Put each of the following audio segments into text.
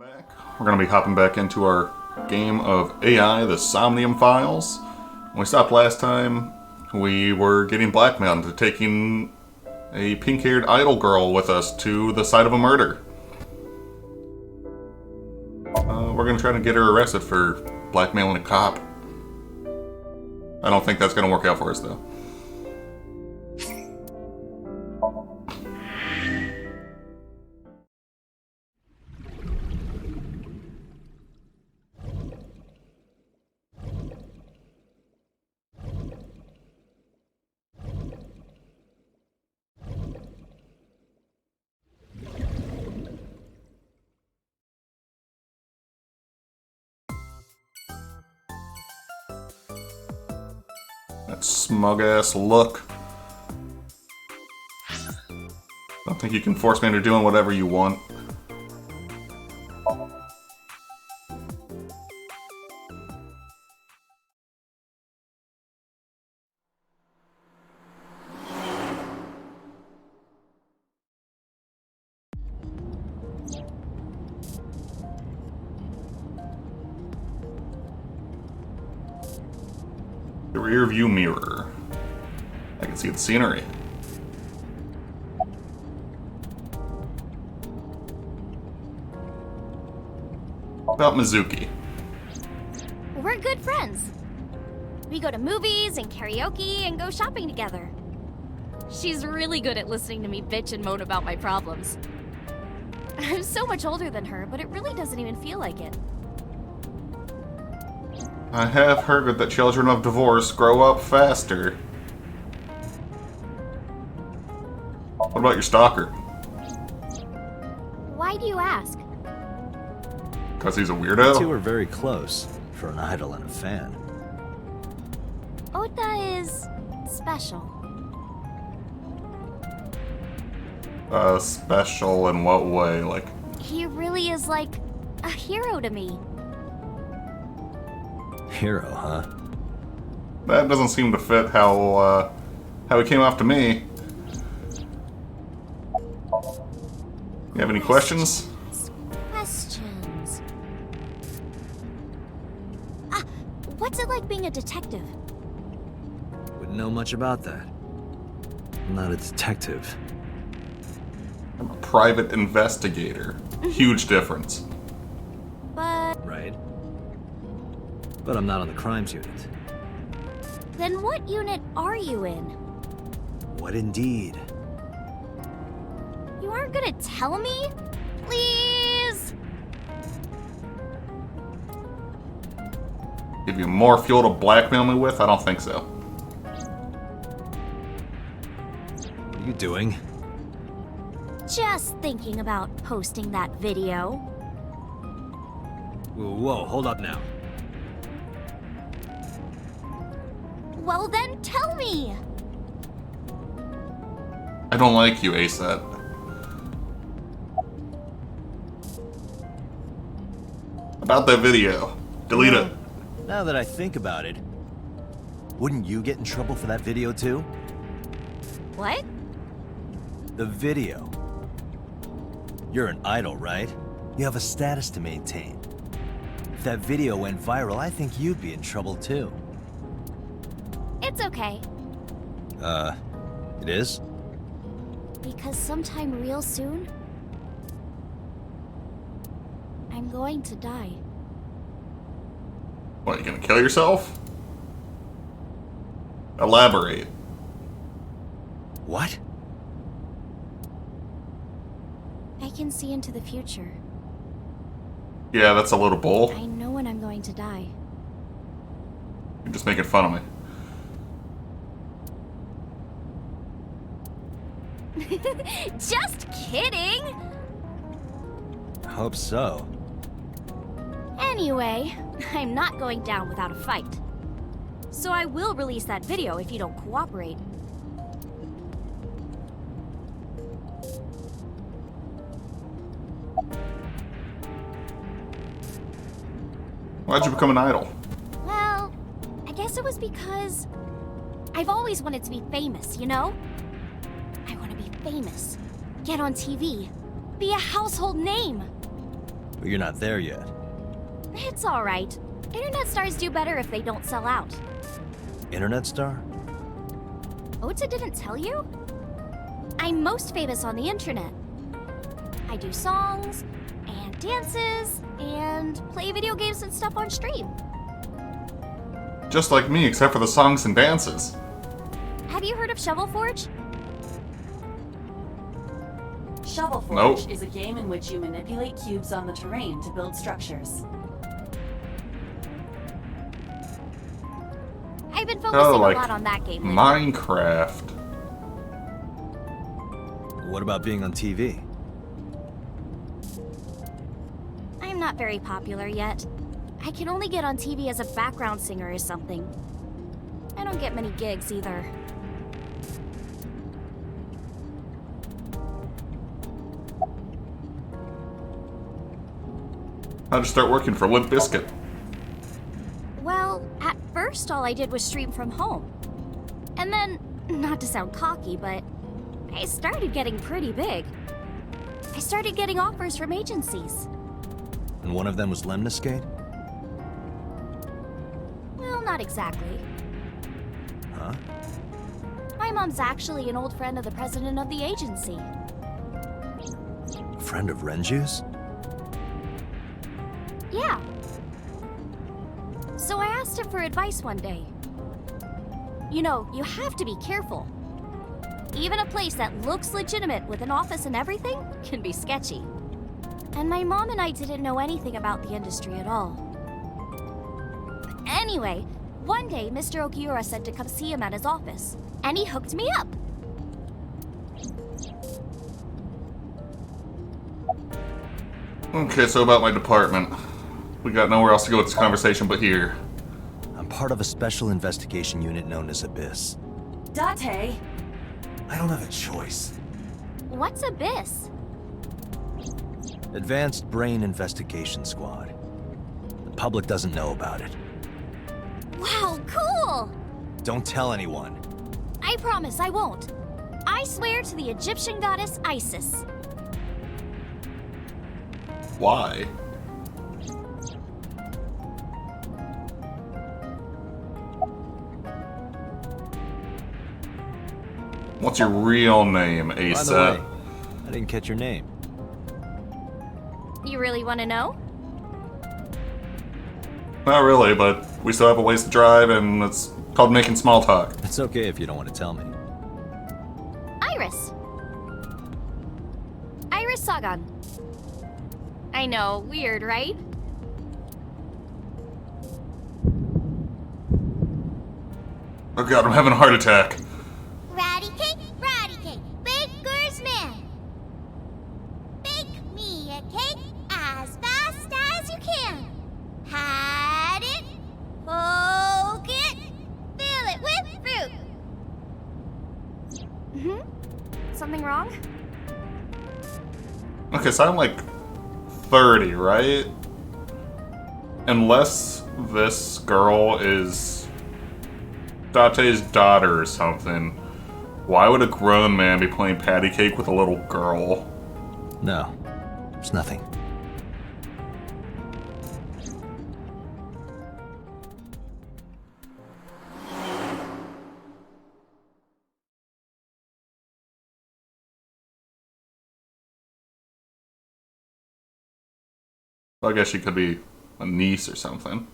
Back. We're going to be hopping back into our game of AI, the Somnium files. When we stopped last time, we were getting blackmailed into taking a pink-haired idol girl with us to the site of a murder. We're going to try to get her arrested for blackmailing a cop. I don't think that's going to work out for us, though. That smug-ass look. Don't think you can force me into doing whatever you want. The rear view mirror. I can see the scenery. About Mizuki. We're good friends. We go to movies and karaoke and go shopping together. She's really good at listening to me bitch and moan about my problems. I'm so much older than her, but it really doesn't even feel like it. I have heard that children of divorce grow up faster. What about your stalker? Why do you ask? Because he's a You weirdo? two are very close for an idol and a fan. Ota is special. Special in what way? Like, He really is like a hero to me. Hero, huh? that doesn't seem to fit how he came off to me. You have any questions? Questions. What's it like being a detective? Wouldn't know much about that. I'm not a detective. I'm a private investigator. Huge difference. But Right? But I'm not on the crimes unit. then what unit are you in? What indeed? You aren't gonna tell me? Please? Give you more fuel to blackmail me with? I don't think so. What are you doing? Just thinking about posting that video. Whoa, hold up now. Well then tell me! I don't like you, ASAP. About that video. Delete it. Now that I think about it, wouldn't you get in trouble for that video too? What? The video. You're an idol, right? You have a status to maintain. If that video went viral, I think you'd be in trouble too. It's okay. It is? Because sometime real soon, I'm going to die. What, you gonna kill yourself? Elaborate. What? I can see into the future. Yeah, that's a little bull. I know when I'm going to die. You're just making fun of me. Just kidding! I hope so. Anyway, I'm not going down without a fight. So I will release that video if you don't cooperate. Why'd you become an idol? Well, I guess it was because I've always wanted to be famous, you know? I want to be famous, get on TV, be a household name. But you're not there yet. It's alright. Internet stars do better if they don't sell out. Internet star? Ota didn't tell you? I'm most famous on the internet. I do songs, and dances, and play video games and stuff on stream. Just like me, except for the songs and dances. Have you heard of Shovel Forge? Shovel Nope. Forge is a game in which you manipulate cubes on the terrain to build structures. I've been focusing like a lot on that game lately. Minecraft. What about being on TV? I'm not very popular yet. I can only get on TV as a background singer or something. I don't get many gigs either. How'd you start working for Limp Bizkit? Well, at first all I did was stream from home. And then, not to sound cocky, but I started getting pretty big. I started getting offers from agencies. And one of them was Lemniscate? Well, not exactly. Huh? My mom's actually an old friend of the president of the agency. A friend of Renju's? Yeah. So I asked him for advice one day. You know, you have to be careful. Even a place that looks legitimate with an office and everything can be sketchy. And my mom and I didn't know anything about the industry at all. Anyway, one day Mr. Okiura said to come see him at his office, and he hooked me up. Okay, so about my department. We got nowhere else to go with this conversation but here. I'm part of a special investigation unit known as Abyss. Date! I don't have a choice. What's Abyss? Advanced Brain Investigation Squad. The public doesn't know about it. Wow, cool! Don't tell anyone. I promise I won't. I swear to the Egyptian goddess Isis. Why? What's your real name, By the Asa? way, I didn't catch your name. You really want to know? Not really, but we still have a ways to drive, and it's called making small talk. It's okay if you don't want to tell me. Iris. Iris Sagan. I know, weird, right? Oh god, I'm having a heart attack. Ratty cake, baker's man. Bake me a cake as fast as you can. Pat it, poke it, fill it with fruit. Something wrong? Okay, so I'm like 30, right? Unless this girl is Date's daughter or something, why would a grown man be playing patty cake with a little girl? No, it's nothing. Well, I guess she could be a niece or something.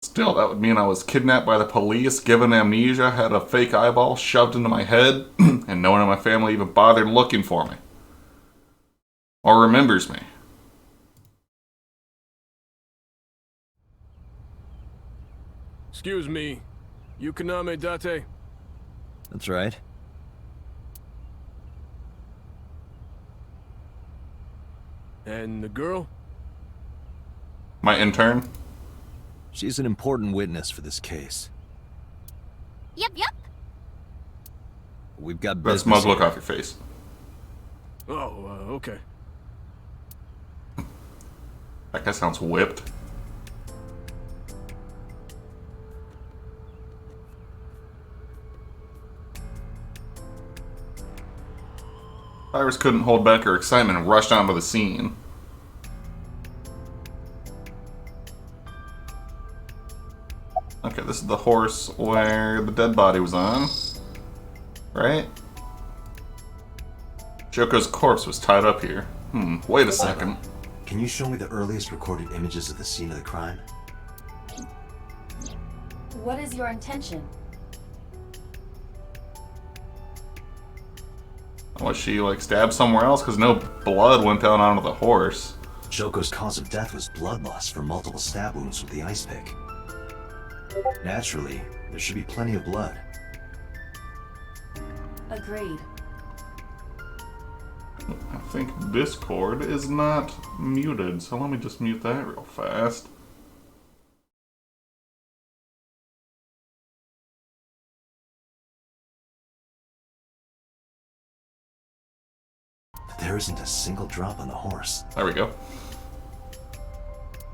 Still, that would mean I was kidnapped by the police, given amnesia, had a fake eyeball shoved into my head, and no one in my family even bothered looking for me. Or remembers me. Excuse me, Yukaname Date? That's right. And the girl? My intern? She's an important witness for this case. Yep. We've got That business smug look here. off your face. Oh, okay. That guy sounds whipped. Iris couldn't hold back her excitement and rushed onto the scene. Okay, this is the horse where the dead body was on. Right? Joko's corpse was tied up here. Wait a second. Can you show me the earliest recorded images of the scene of the crime? What is your intention? Was she, like, stabbed somewhere else? Because no blood went down onto the horse. Joko's cause of death was blood loss from multiple stab wounds with the ice pick. Naturally, there should be plenty of blood. Agreed. I think Discord is not muted, so let me just mute that real fast. There isn't a single drop on the horse. There we go.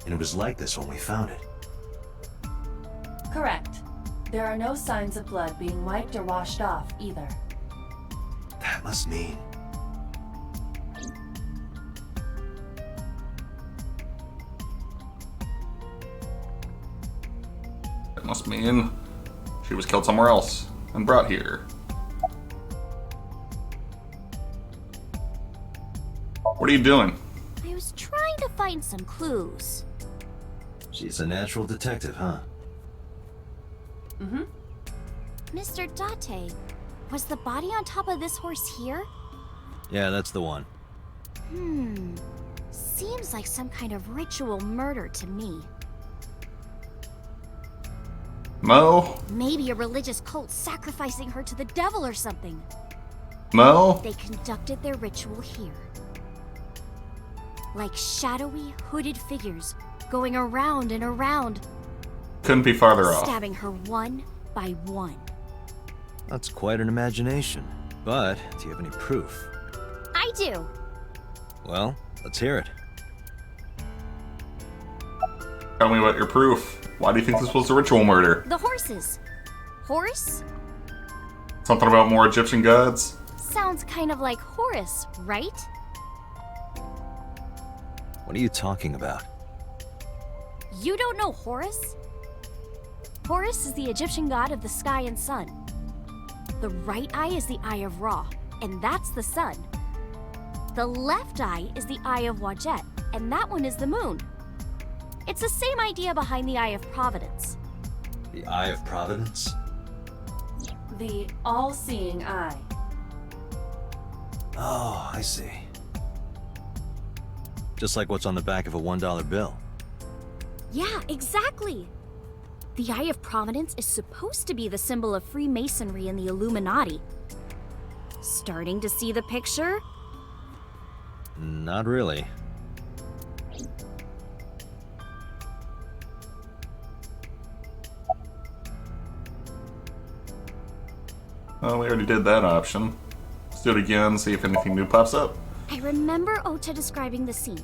And it was like this when we found it. Correct. There are no signs of blood being wiped or washed off either. That must mean... That must mean she was killed somewhere else and brought here. What are you doing? I was trying to find some clues. She's a natural detective, huh? Mm-hmm. Mr. Date, was the body on top of this horse here? Yeah, that's the one. Seems like some kind of ritual murder to me. Mo? Maybe a religious cult sacrificing her to the devil or something. Mo? They conducted their ritual here. Like shadowy, hooded figures going around and around, Couldn't be farther off. stabbing her one by one. That's quite an imagination. But, do you have any proof? I do. Well, let's hear it. Tell me about your proof. Why do you think this was a ritual murder? The horses. Horse? Something about more Egyptian gods? Sounds kind of like Horus, right? What are you talking about? You don't know Horus? Horus is the Egyptian god of the sky and sun. The right eye is the eye of Ra, and that's the sun. The left eye is the eye of Wadjet, and that one is the moon. It's the same idea behind the eye of Providence. The Eye of Providence? The all-seeing eye. Oh, I see. Just like what's on the back of a $1 bill. Yeah, exactly. The Eye of Providence is supposed to be the symbol of Freemasonry and the Illuminati. Starting to see the picture? Not really. Well, we already did that option. Let's do it again, see if anything new pops up. I remember Ota describing the scene.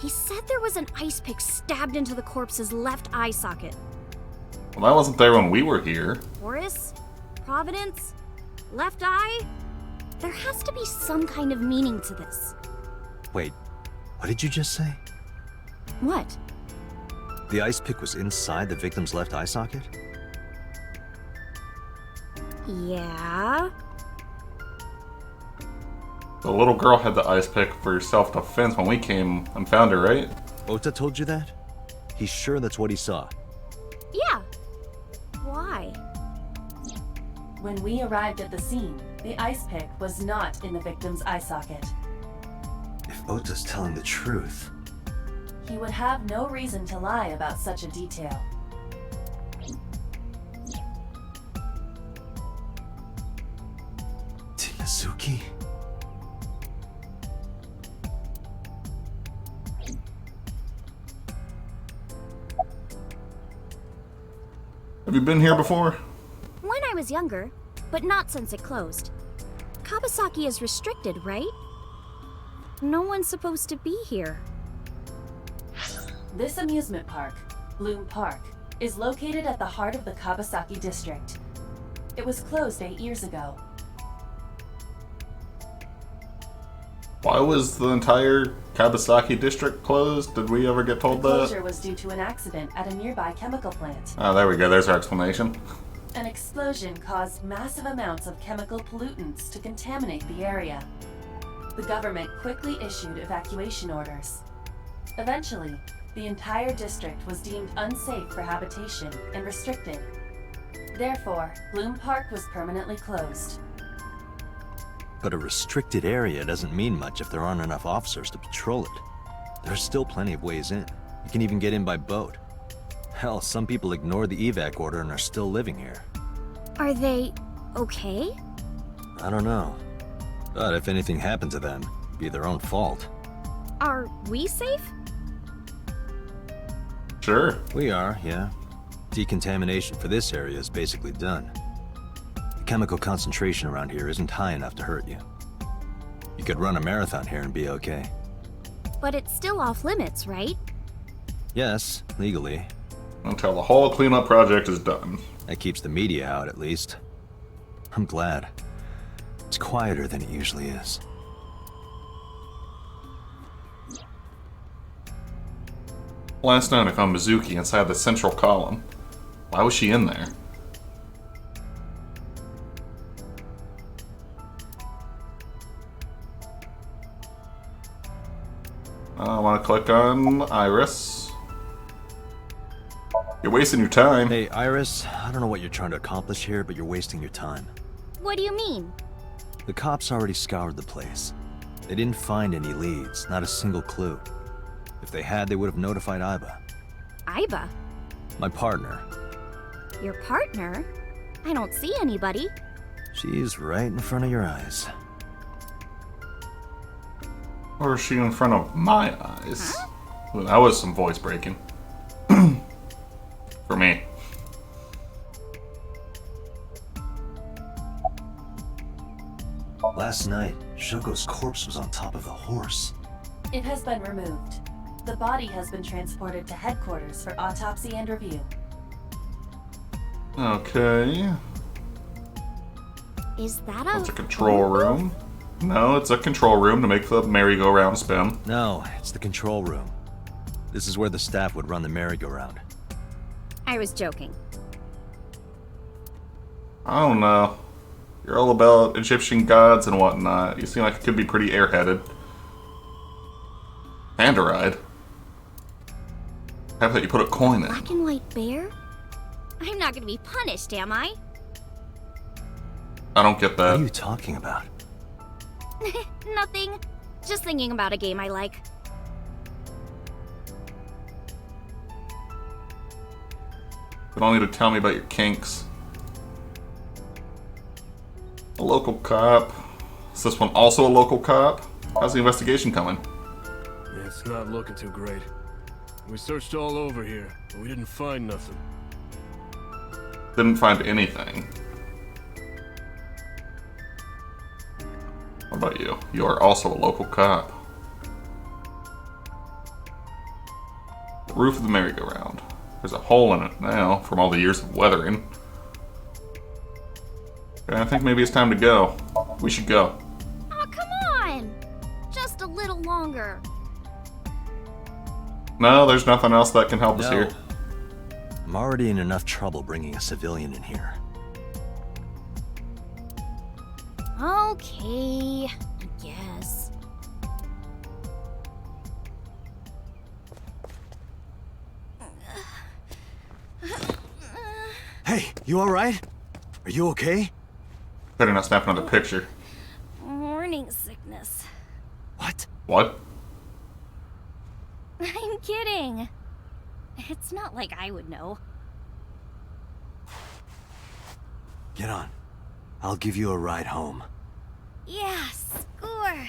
He said there was an ice pick stabbed into the corpse's left eye socket. Well, that wasn't there when we were here. Horus? Providence? Left eye? There has to be some kind of meaning to this. Wait, what did you just say? What? The ice pick was inside the victim's left eye socket? Yeah? The little girl had the ice pick for self-defense when we came and found her, right? Ota told you that? He's sure that's what he saw. Yeah. Why? When we arrived at the scene, the ice pick was not in the victim's eye socket. If Ota's telling the truth... He would have no reason to lie about such a detail. Tinazuki? Have you been here before? When I was younger, but not since it closed. Kawasaki is restricted, right? No one's supposed to be here. This amusement park, Bloom Park, is located at the heart of the Kabasaki district. It was closed 8 years ago. Why was the entire Kabasaki district closed? Did we ever get told The that? closure was due to an accident at a nearby chemical plant. Oh, there we go. There's our explanation. An explosion caused massive amounts of chemical pollutants to contaminate the area. The government quickly issued evacuation orders. Eventually, the entire district was deemed unsafe for habitation and restricted. Therefore, Bloom Park was permanently closed. But a restricted area doesn't mean much if there aren't enough officers to patrol it. There's still plenty of ways in. You can even get in by boat. Hell, some people ignore the evac order and are still living here. Are they okay? I don't know. But if anything happened to them, it'd be their own fault. Are we safe? Sure. We are, yeah. Decontamination for this area is basically done. The chemical concentration around here isn't high enough to hurt you. You could run a marathon here and be okay. But it's still off limits, right? Yes, legally. Until the whole cleanup project is done. That keeps the media out, at least. I'm glad. It's quieter than it usually is. Last night I found Mizuki inside the central column. Why was she in there? I want to click on Iris. You're wasting your time. Hey, Iris, I don't know what you're trying to accomplish here, but you're wasting your time. What do you mean? The cops already scoured the place. They didn't find any leads, not a single clue. If they had, they would have notified Iba. Iba? My partner. Your partner? I don't see anybody. She's right in front of your eyes. Or is she in front of my eyes? Huh? Well, that was some voice breaking. For me. Last night, Shogo's corpse was on top of the horse. It has been removed. The body has been transported to headquarters for autopsy and review. Okay. Is that That's a control room. No, it's a control room to make the merry-go-round spin. No, it's the control room. This is where the staff would run the merry-go-round. I was joking. I don't know. You're all about Egyptian gods and whatnot. You seem like it could be pretty airheaded. And a ride. How about you put a coin in? Black and white bear? I'm not gonna be punished, am I? I don't get What are that. you talking about? Nothing. Just thinking about a game I like. You don't need to tell me about your kinks. A local cop. Is this one also a local cop? How's the investigation coming? It's not looking too great. We searched all over here, but we didn't find nothing. Didn't find anything. What about you? You are also a local cop. The roof of the merry-go-round. There's a hole in it now from all the years of weathering. Okay, I think maybe it's time to go. We should go. Oh, come on! Just a little longer. No, there's nothing else that can help us No. here. I'm already in enough trouble bringing a civilian in here. Okay, I guess. Hey, you alright? Are you okay? Better not snap another picture. Morning sickness. What? What? I'm kidding. It's not like I would know. Get on. I'll give you a ride home. Yeah, score.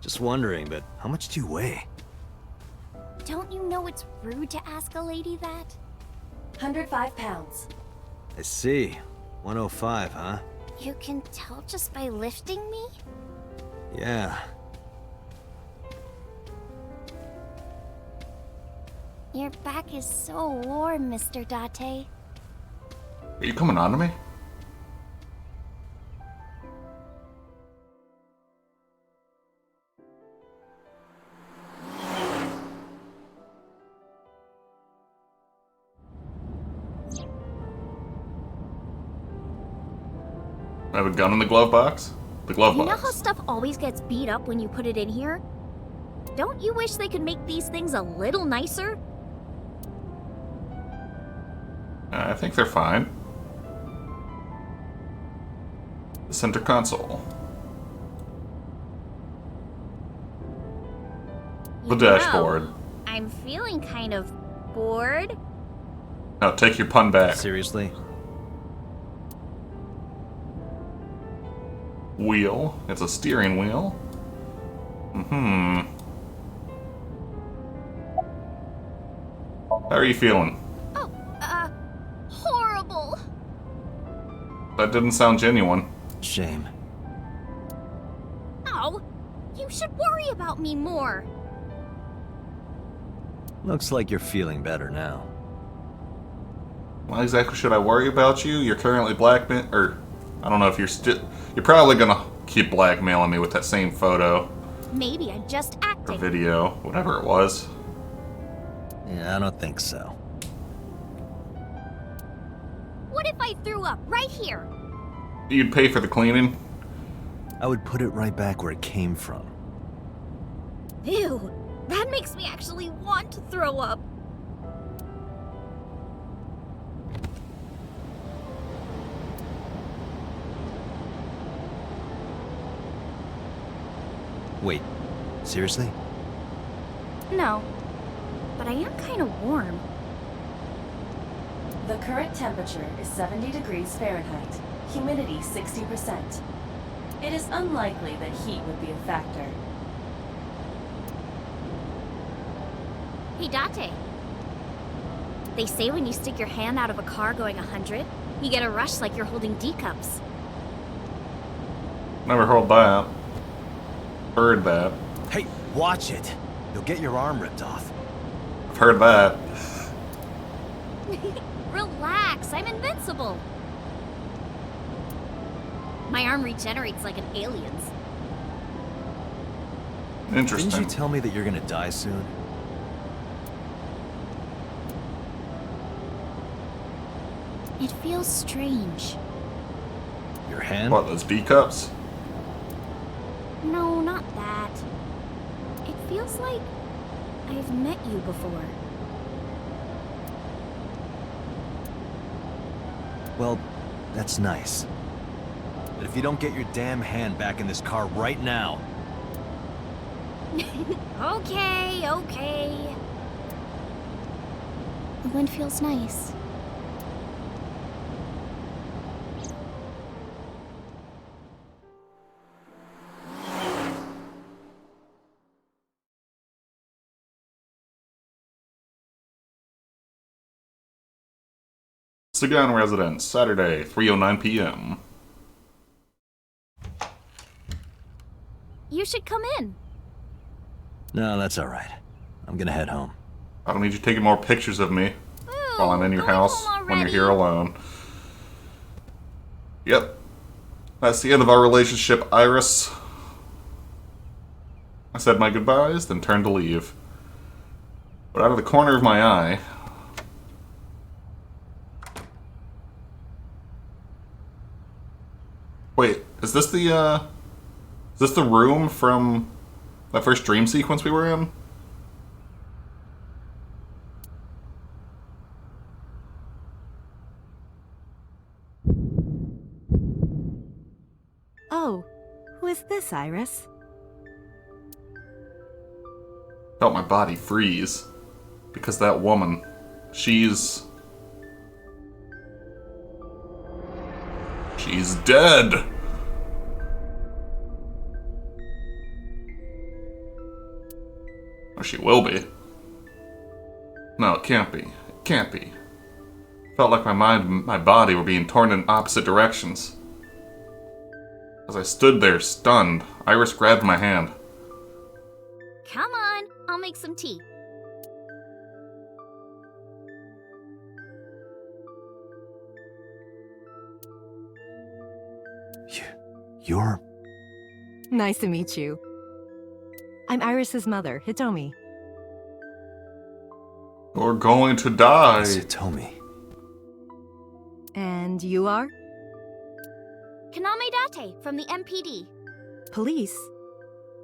Just wondering, but how much do you weigh? Don't you know it's rude to ask a lady that? 105 pounds. I see. 105, huh? You can tell just by lifting me? Yeah. Your back is so warm, Mr. Date. Are you coming on to me? I have a gun in the glove box? The glove You know box. how stuff always gets beat up when you put it in here? Don't you wish they could make these things a little nicer? I think they're fine. The center console. The You dashboard. know, I'm feeling kind of bored. Now take your pun back. Seriously? Wheel. It's a steering wheel. How are you feeling? Oh, horrible. That didn't sound genuine. Shame. Oh, you should worry about me more. Looks like you're feeling better now. Why exactly should I worry about you? You're currently blackmail, or I don't know if you're still. You're probably gonna keep blackmailing me with that same photo Maybe I'm just or acting. video, whatever it was. Yeah, I don't think so. What if I threw up right here? You'd pay for the cleaning. I would put it right back where it came from. Ew, that makes me actually want to throw up. Wait, seriously? No, but I am kind of warm. The current temperature is 70 degrees Fahrenheit, humidity 60%. It is unlikely that heat would be a factor. Hey, Date. They say when you stick your hand out of a car going 100, you get a rush like you're holding D cups. Never heard that. Heard that. Hey, watch it! You'll get your arm ripped off. I've heard that. Relax, I'm invincible. My arm regenerates like an alien's. Interesting. Didn't you tell me that you're gonna die soon? It feels strange. Your hand? What, those D cups? No, not that. It feels like I've met you before. Well, that's nice. But if you don't get your damn hand back in this car right now... Okay, okay. The wind feels nice. Sagan Residence, Saturday, 3:09 p.m. You should come in. No, that's alright. I'm gonna head home. I don't need you taking more pictures of me Ooh, while I'm in your going house home when you're already. here alone. Yep. That's the end of our relationship, Iris. I said my goodbyes, then turned to leave. But out of the corner of my eye... Wait, is this the room from that first dream sequence we were in? Oh, who is this, Iris? Felt my body freeze. Because that woman, she's dead! Or she will be. No, it can't be. It can't be. Felt like my mind and my body were being torn in opposite directions. As I stood there, stunned, Iris grabbed my hand. Come on, I'll make some tea. You're... Nice to meet you. I'm Iris's mother, Hitomi. You're going to die. It's Hitomi. And you are? Kaname Date from the MPD. Police?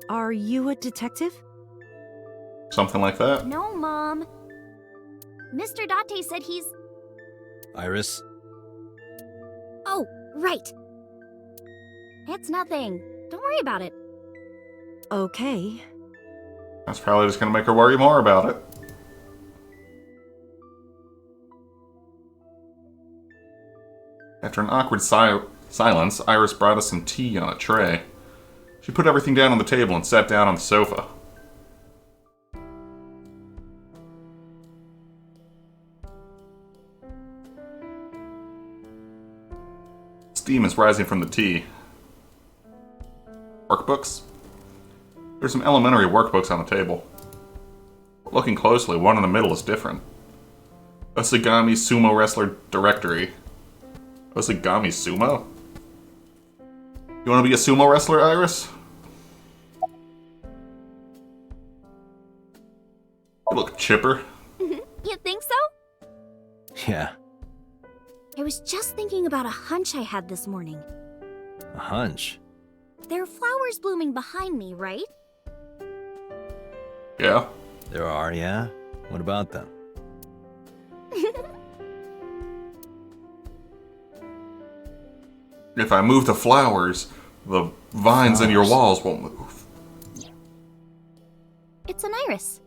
Are you a detective? Something like that. No, Mom. Mr. Date said he's... Iris? Oh, right. It's nothing. Don't worry about it. Okay. That's probably just gonna make her worry more about it. After an awkward silence, Iris brought us some tea on a tray. She put everything down on the table and sat down on the sofa. Steam is rising from the tea. Workbooks? There's some elementary workbooks on the table. But looking closely, one in the middle is different. Osagami Sumo Wrestler Directory. Osagami Sumo? You want to be a sumo wrestler, Iris? You look chipper. You think so? Yeah, I was just thinking about a hunch I had this morning. a hunch. There are flowers blooming behind me, right? Yeah. There are, yeah? What about them? If I move the flowers, the vines in your walls won't move. It's an iris.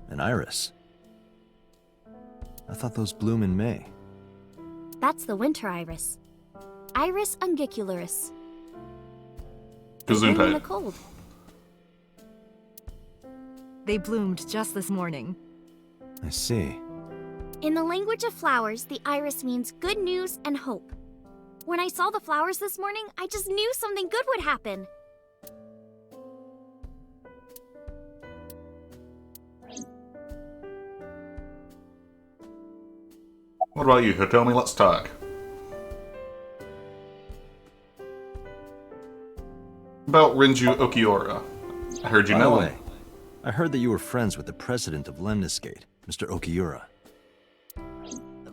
An iris. I thought those bloom in May. That's the winter iris. Iris ungicularis. Bloom in the Gesundheit. cold. They bloomed just this morning. I see. In the language of flowers, the iris means good news and hope. When I saw the flowers this morning, I just knew something good would happen. What about you, Hitomi? Let's talk. About Renju Okiura. I heard you By the know way, him. I heard that you were friends with the president of Lemniscate, Mr. Okiura.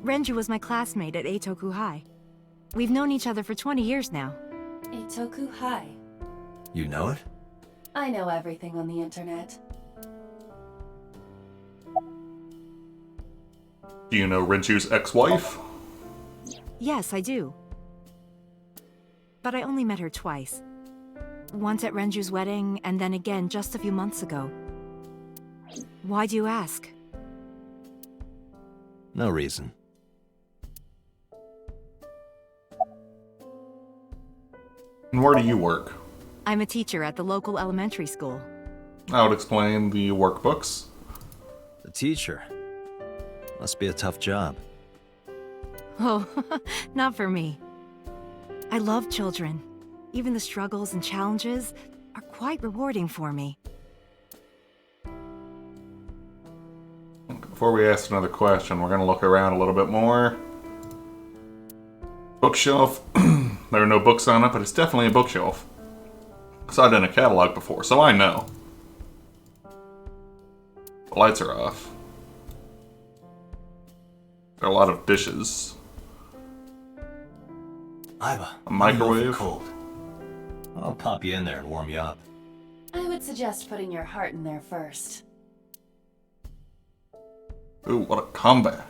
Renju was my classmate at Eitoku High. We've known each other for 20 years now. Eitoku High. You know it? I know everything on the internet. Do you know Renju's ex-wife? Yes, I do. But I only met her twice. Once at Renju's wedding, and then again just a few months ago. Why do you ask? No reason. And where do you work? I'm a teacher at the local elementary school. That would explain the workbooks. A teacher. Must be a tough job. Oh, not for me. I love children. Even the struggles and challenges are quite rewarding for me. Before we ask another question, we're going to look around a little bit more. Bookshelf. There are no books on it, but it's definitely a bookshelf. I saw it in a catalog before, so I know. The lights are off. There are a lot of dishes. Iva, A microwave. cold. I'll pop you in there and warm you up. I would suggest putting your heart in there first. Ooh, what a comeback.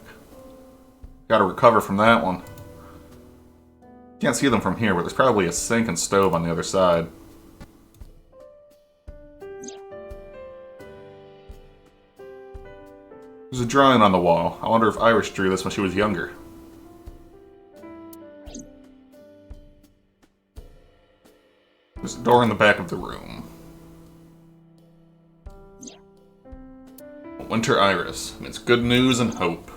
Gotta recover from that one. Can't see them from here, but there's probably a sink and stove on the other side. There's a drawing on the wall. I wonder if Iris drew this when she was younger. There's a door in the back of the room. Winter Iris means good news and hope.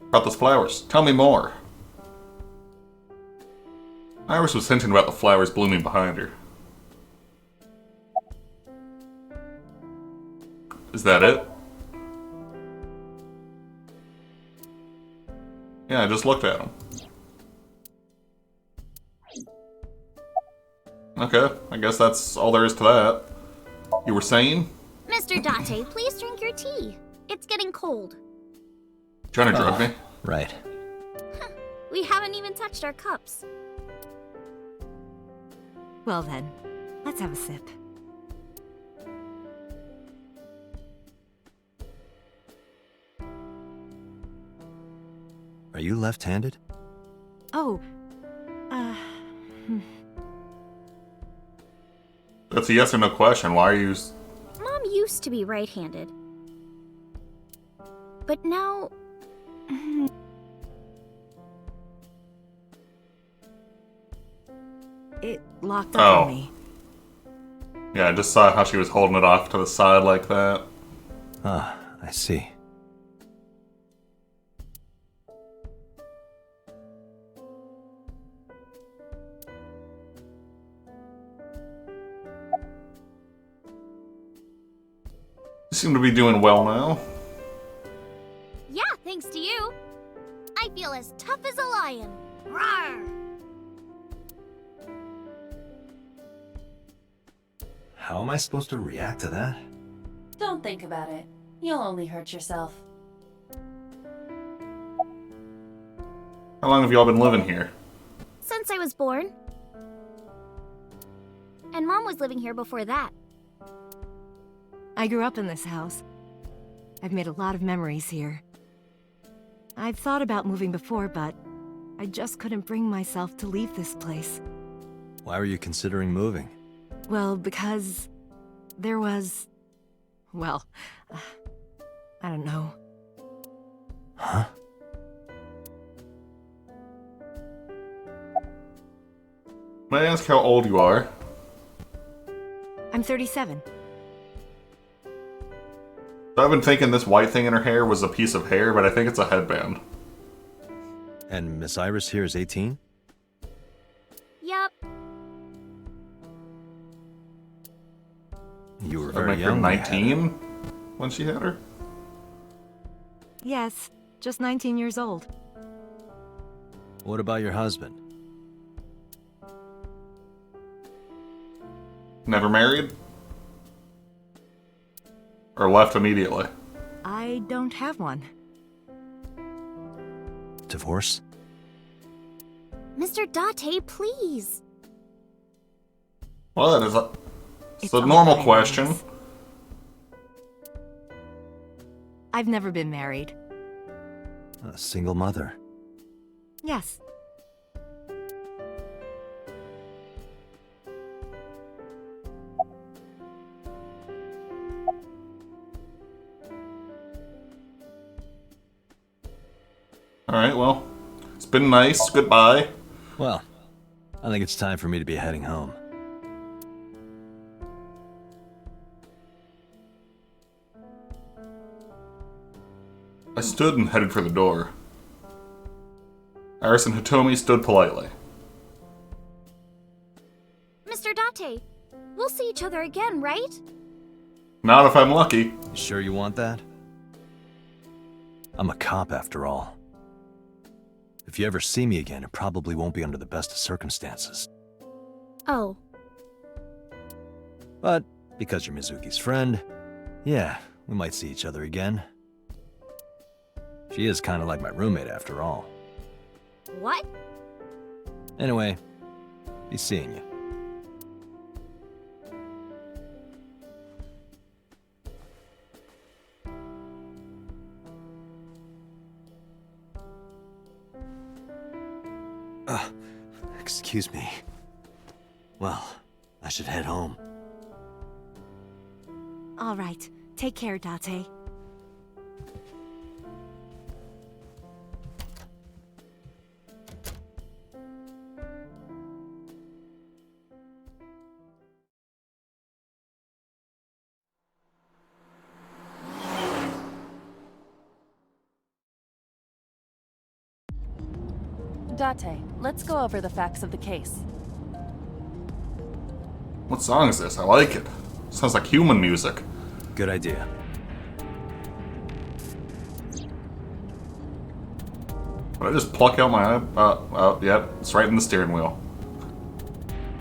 About those flowers, tell me more. Iris was hinting about the flowers blooming behind her. Is that it? Yeah, I just looked at them. Okay, I guess that's all there is to that. You were saying? Mr. Date, please drink your tea. It's It's getting cold. Trying to drug me? Right. We haven't even touched our cups. Well then, let's have a sip. Are you left-handed? Oh, That's a yes or no question. Why are you... Mom used to be right-handed. But now... it locked up Oh. on me. Yeah, I just saw how she was holding it off to the side like that. Ah, I see. You seem to be doing well now. Yeah, thanks to you. I feel as tough as a lion. Rawr! How am I supposed to react to that? Don't think about it. You'll only hurt yourself. How long have y'all been living here? Since I was born. And Mom was living here before that. I grew up in this house. I've made a lot of memories here. I've thought about moving before, but I just couldn't bring myself to leave this place. Why were you considering moving? Well, because there was... well, I don't know. Huh? May I ask how old you are? I'm 37. I've been thinking this white thing in her hair was a piece of hair, but I think it's a headband. And Miss Iris here is 18? Yup. You were I'd very make her young. when you had her. 19 when she had her. Yes, just 19 years old. What about your husband? Never married? Or left immediately? I don't have one. Divorce? Mr. Date, please. Well, that is a... It's It's a all normal very question. nice. I've never been married. A single mother. Yes. Alright, well, it's been nice. Goodbye. Well, I think it's time for me to be heading home. I stood and headed for the door. Iris and Hitomi stood politely. Mr. Date, we'll see each other again, right? Not if I'm lucky. You sure you want that? I'm a cop after all. If you ever see me again, it probably won't be under the best of circumstances. Oh. But because you're Mizuki's friend, yeah, we might see each other again. She is kind of like my roommate after all. What? Anyway, be seeing you. Excuse me. Well, I should head home. All right. Take care, Date. Date, let's go over the facts of the case. What song is this? I like it. Sounds like human music. Good idea. Did I just pluck out my eye? Yep, it's right in the steering wheel.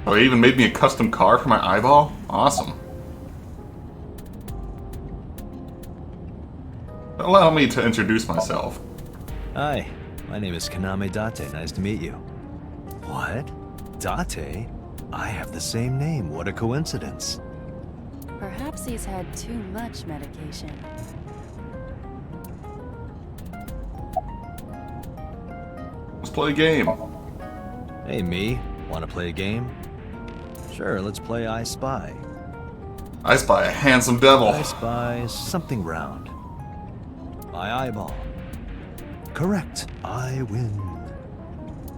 Oh, they even made me a custom car for my eyeball? Awesome. Allow me to introduce myself. Hi, my name is Kaname Date. Nice to meet you. What? Date? I have the same name. What a coincidence. Perhaps he's had too much medication. Let's play a game. Hey, me. Want to play a game? Sure, let's play I Spy. I spy a handsome devil. I spy something round. My eyeball. Correct. I win.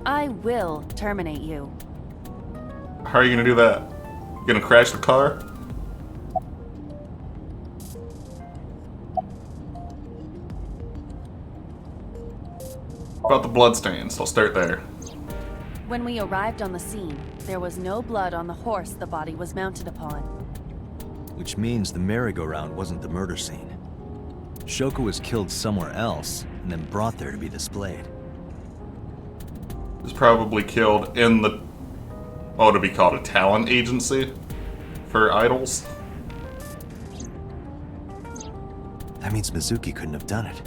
I will terminate you. How are you gonna do that? You gonna crash the car? About the bloodstains, I'll start there. When we arrived on the scene, there was no blood on the horse the body was mounted upon. Which means the merry-go-round wasn't the murder scene. Shoko was killed somewhere else and then brought there to be displayed. Was probably killed in the, what would it be called, a talent agency for idols? That means Mizuki couldn't have done it.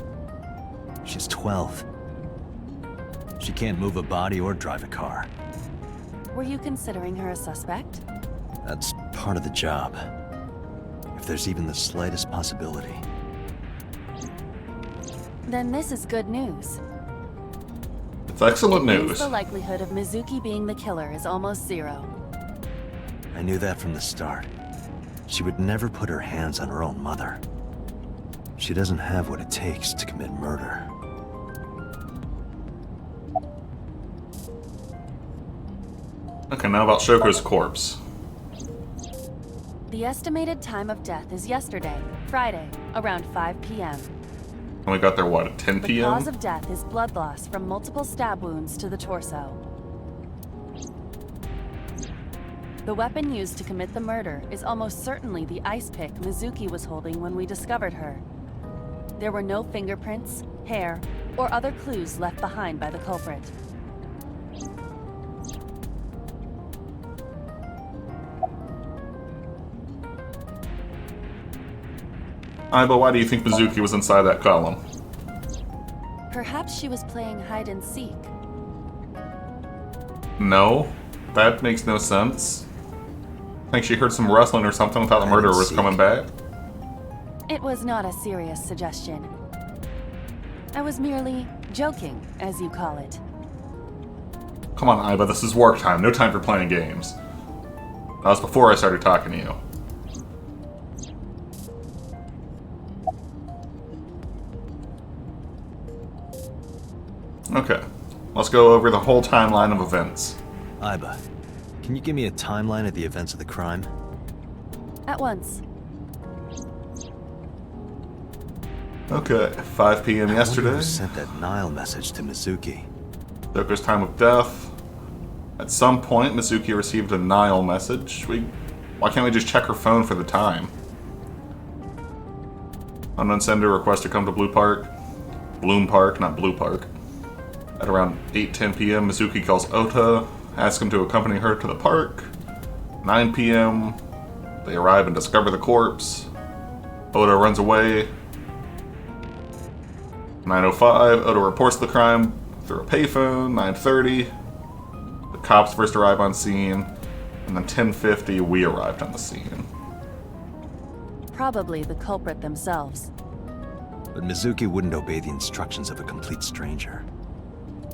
She's 12. She can't move a body or drive a car. Were you considering her a suspect? That's part of the job. If there's even the slightest possibility. Then this is good news. It's excellent It means news. the likelihood of Mizuki being the killer is almost zero. I knew that from the start. She would never put her hands on her own mother. She doesn't have what it takes to commit murder. Okay, now about Shoko's corpse. The estimated time of death is yesterday, Friday, around 5 p.m. And we got there, what, at 10 The p.m.? cause of death is blood loss from multiple stab wounds to the torso. The weapon used to commit the murder is almost certainly the ice pick Mizuki was holding when we discovered her. There were no fingerprints, hair, or other clues left behind by the culprit. But why do you think Mizuki was inside that column? Perhaps she was playing hide and seek. No, that makes no sense. I think she heard some rustling or something and thought the Hide and murderer was seek. coming back. It was not a serious suggestion. I was merely joking, as you call it. Come on, Iba, this is work time. No time for playing games. That was before I started talking to you. Okay, let's go over the whole timeline of events. Iba, can you give me a timeline of the events of the crime? At once. Okay, 5 p.m. I wonder yesterday. who sent that Nile message to Mizuki? Shoko's time of death. At some point, Mizuki received a Nile message. Why can't we just check her phone for the time? Unknown sender request to come to Bloom Park, not Blue Park. At around 8:10 p.m., Mizuki calls Ota, asks him to accompany her to the park. 9 p.m., they arrive and discover the corpse. Ota runs away. 9:05, Ota reports the crime through a payphone. 9:30, the cops first arrive on scene. And then 10:50, we arrived on the scene. Probably the culprit themselves. But Mizuki wouldn't obey the instructions of a complete stranger.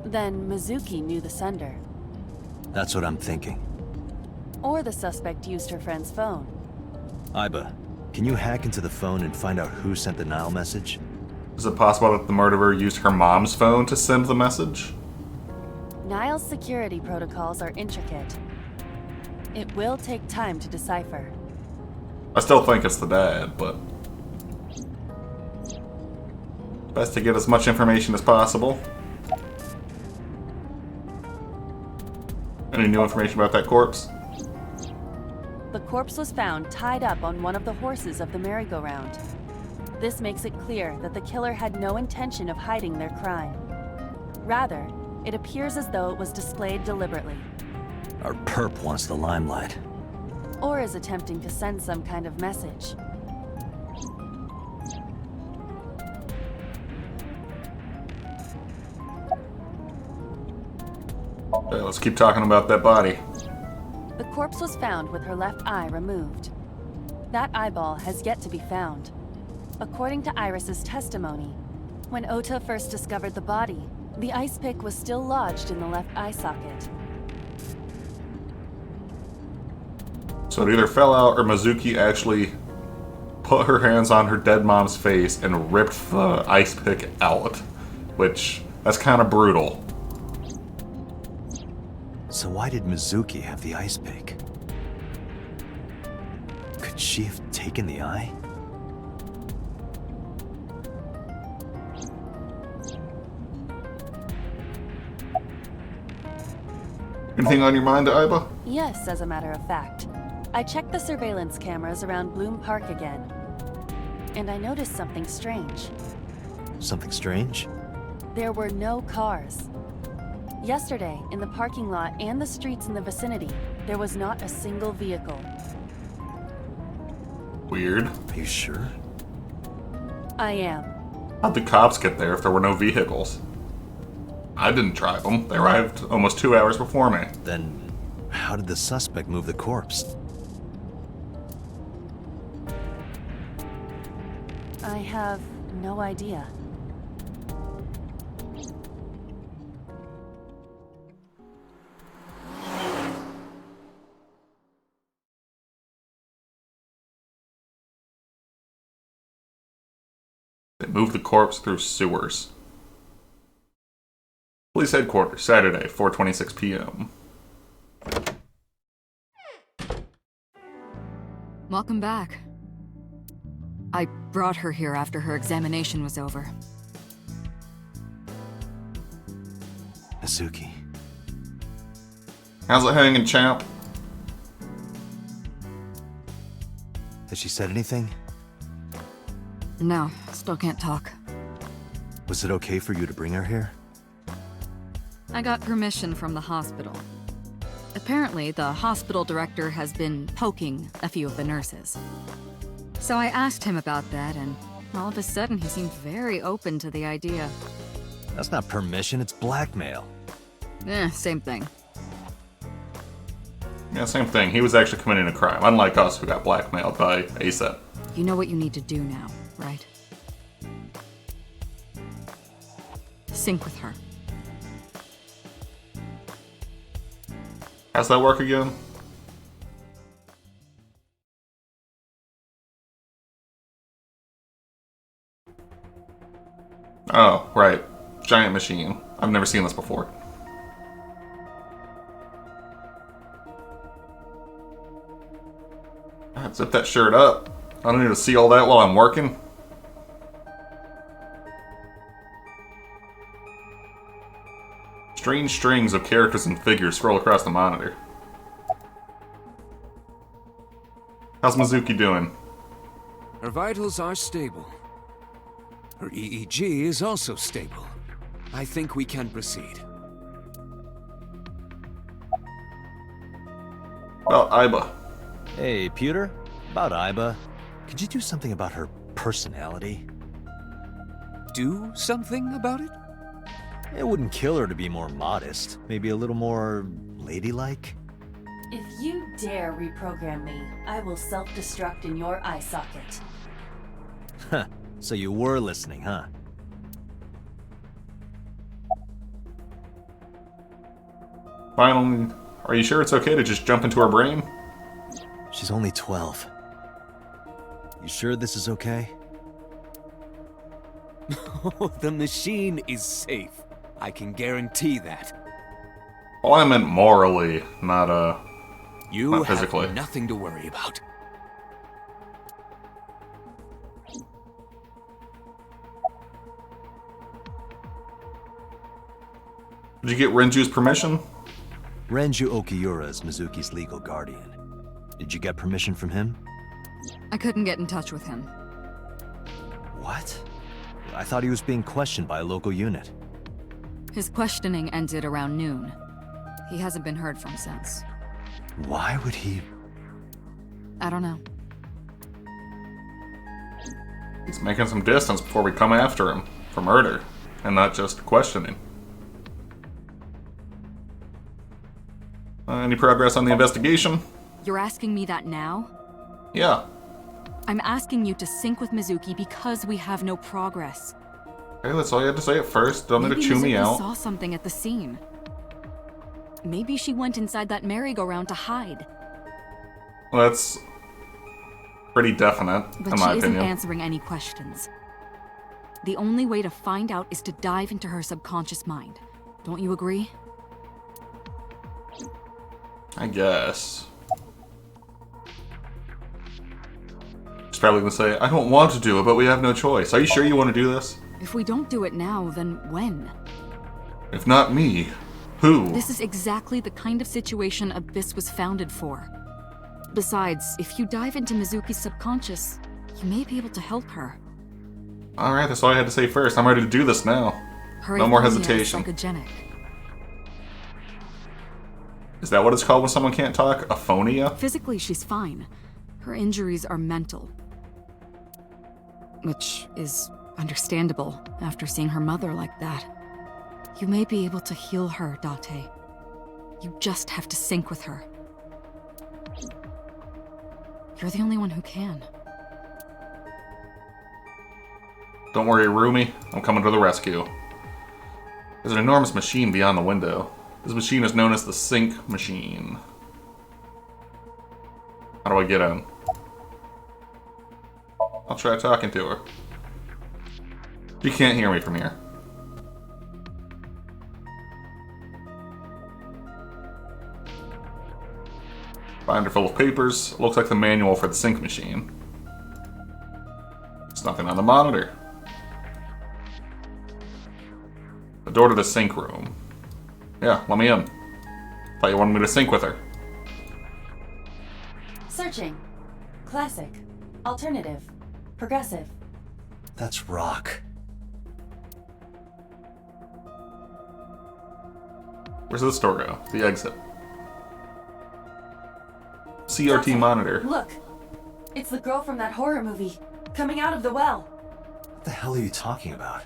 Then Mizuki knew the sender. That's what I'm thinking. Or the suspect used her friend's phone. Iba, can you hack into the phone and find out who sent the Nile message? Is it possible that the murderer used her mom's phone to send the message? Nile's security protocols are intricate. It will take time to decipher. I still think it's the dad, but best to get as much information as possible. Any new information about that corpse? The corpse was found tied up on one of the horses of the merry-go-round. This makes it clear that the killer had no intention of hiding their crime. Rather, it appears as though it was displayed deliberately, Our perp wants the limelight. or is attempting to send some kind of message. Okay, let's keep talking about that body. The corpse was found with her left eye removed. That eyeball has yet to be found. According to Iris's testimony, when Ota first discovered the body, the ice pick was still lodged in the left eye socket. So it either fell out or Mizuki actually put her hands on her dead mom's face and ripped the ice pick out. Which, that's kind of brutal. So why did Mizuki have the ice pick? Could she have taken the eye? Anything on your mind, Aiba? Yes, as a matter of fact. I checked the surveillance cameras around Bloom Park again, and I noticed something strange. Something strange? There were no cars. Yesterday, in the parking lot and the streets in the vicinity, there was not a single vehicle. Weird. Are you sure? I am. How'd the cops get there if there were no vehicles? I didn't drive them. They arrived almost 2 hours before me. Then how did the suspect move the corpse? I have no idea. They moved the corpse through sewers. Police headquarters, Saturday, 4:26 p.m. Welcome back. I brought her here after her examination was over. Mizuki. How's it hanging, champ? Has she said anything? No, still can't talk. Was it okay for you to bring her here? I got permission from the hospital. Apparently, the hospital director has been poking a few of the nurses. So I asked him about that, and all of a sudden he seemed very open to the idea. That's not permission, it's blackmail. Same thing. Yeah, same thing. He was actually committing a crime, unlike us who got blackmailed by ASAP. You know what you need to do now, right? Sync with her. How's that work again? Oh, right. Giant machine. I've never seen this before. God, zip that shirt up. I don't need to see all that while I'm working. Strange strings of characters and figures scroll across the monitor. How's Mizuki doing? Her vitals are stable. Her EEG is also stable. I think we can proceed. Well, Aiba. Hey, Pewter? About Aiba. Could you do something about her personality? Do something about it? It wouldn't kill her to be more modest. Maybe a little more ladylike? If you dare reprogram me, I will self-destruct in your eye socket. Huh. So you were listening, huh? Finally, are you sure it's okay to just jump into her brain? She's only 12. You sure this is okay? The machine is safe. I can guarantee that. Well, I meant morally, not You physically. have nothing to worry about. Did you get Renju's permission? Renju Okiura is Mizuki's legal guardian. Did you get permission from him? I couldn't get in touch with him. What? I thought he was being questioned by a local unit. His questioning ended around noon. He hasn't been heard from since. Why would he... I don't know. He's making some distance before we come after him for murder, and not just questioning. Any progress on the investigation? You're asking me that now? Yeah. I'm asking you to sync with Mizuki because we have no progress. Okay, that's all you had to say at first. Don't need to chew me Mizuki out. saw something at the scene. Maybe she went inside that merry-go-round to hide. Well, that's pretty definite, But in she my isn't opinion. answering any questions. The only way to find out is to dive into her subconscious mind. Don't you agree? I guess. She's probably gonna say, I don't want to do it, but we have no choice. Are you sure you want to do this? If we don't do it now, then when? If not me, who? This is exactly the kind of situation Abyss was founded for. Besides, if you dive into Mizuki's subconscious, you may be able to help her. Alright, that's all I had to say first. I'm ready to do this now. Her No more aphonia is hesitation. psychogenic. Is that what it's called when someone can't talk? Aphonia? Physically, she's fine. Her injuries are mental. Which is understandable after seeing her mother like that. You may be able to heal her, Date. You just have to sync with her. You're the only one who can. Don't worry, Rumi. I'm coming to the rescue. There's an enormous machine beyond the window. This machine is known as the Psync machine. How do I get in? I'll try talking to her. She can't hear me from here. Binder full of papers. Looks like the manual for the Psync machine. There's nothing on the monitor. The door to the sync room. Yeah, let me in. Thought you wanted me to sync with her. Searching. Classic. Alternative. Progressive. That's rock. Where's the store go? The exit. CRT monitor. Look! It's the girl from that horror movie, coming out of the well. What the hell are you talking about?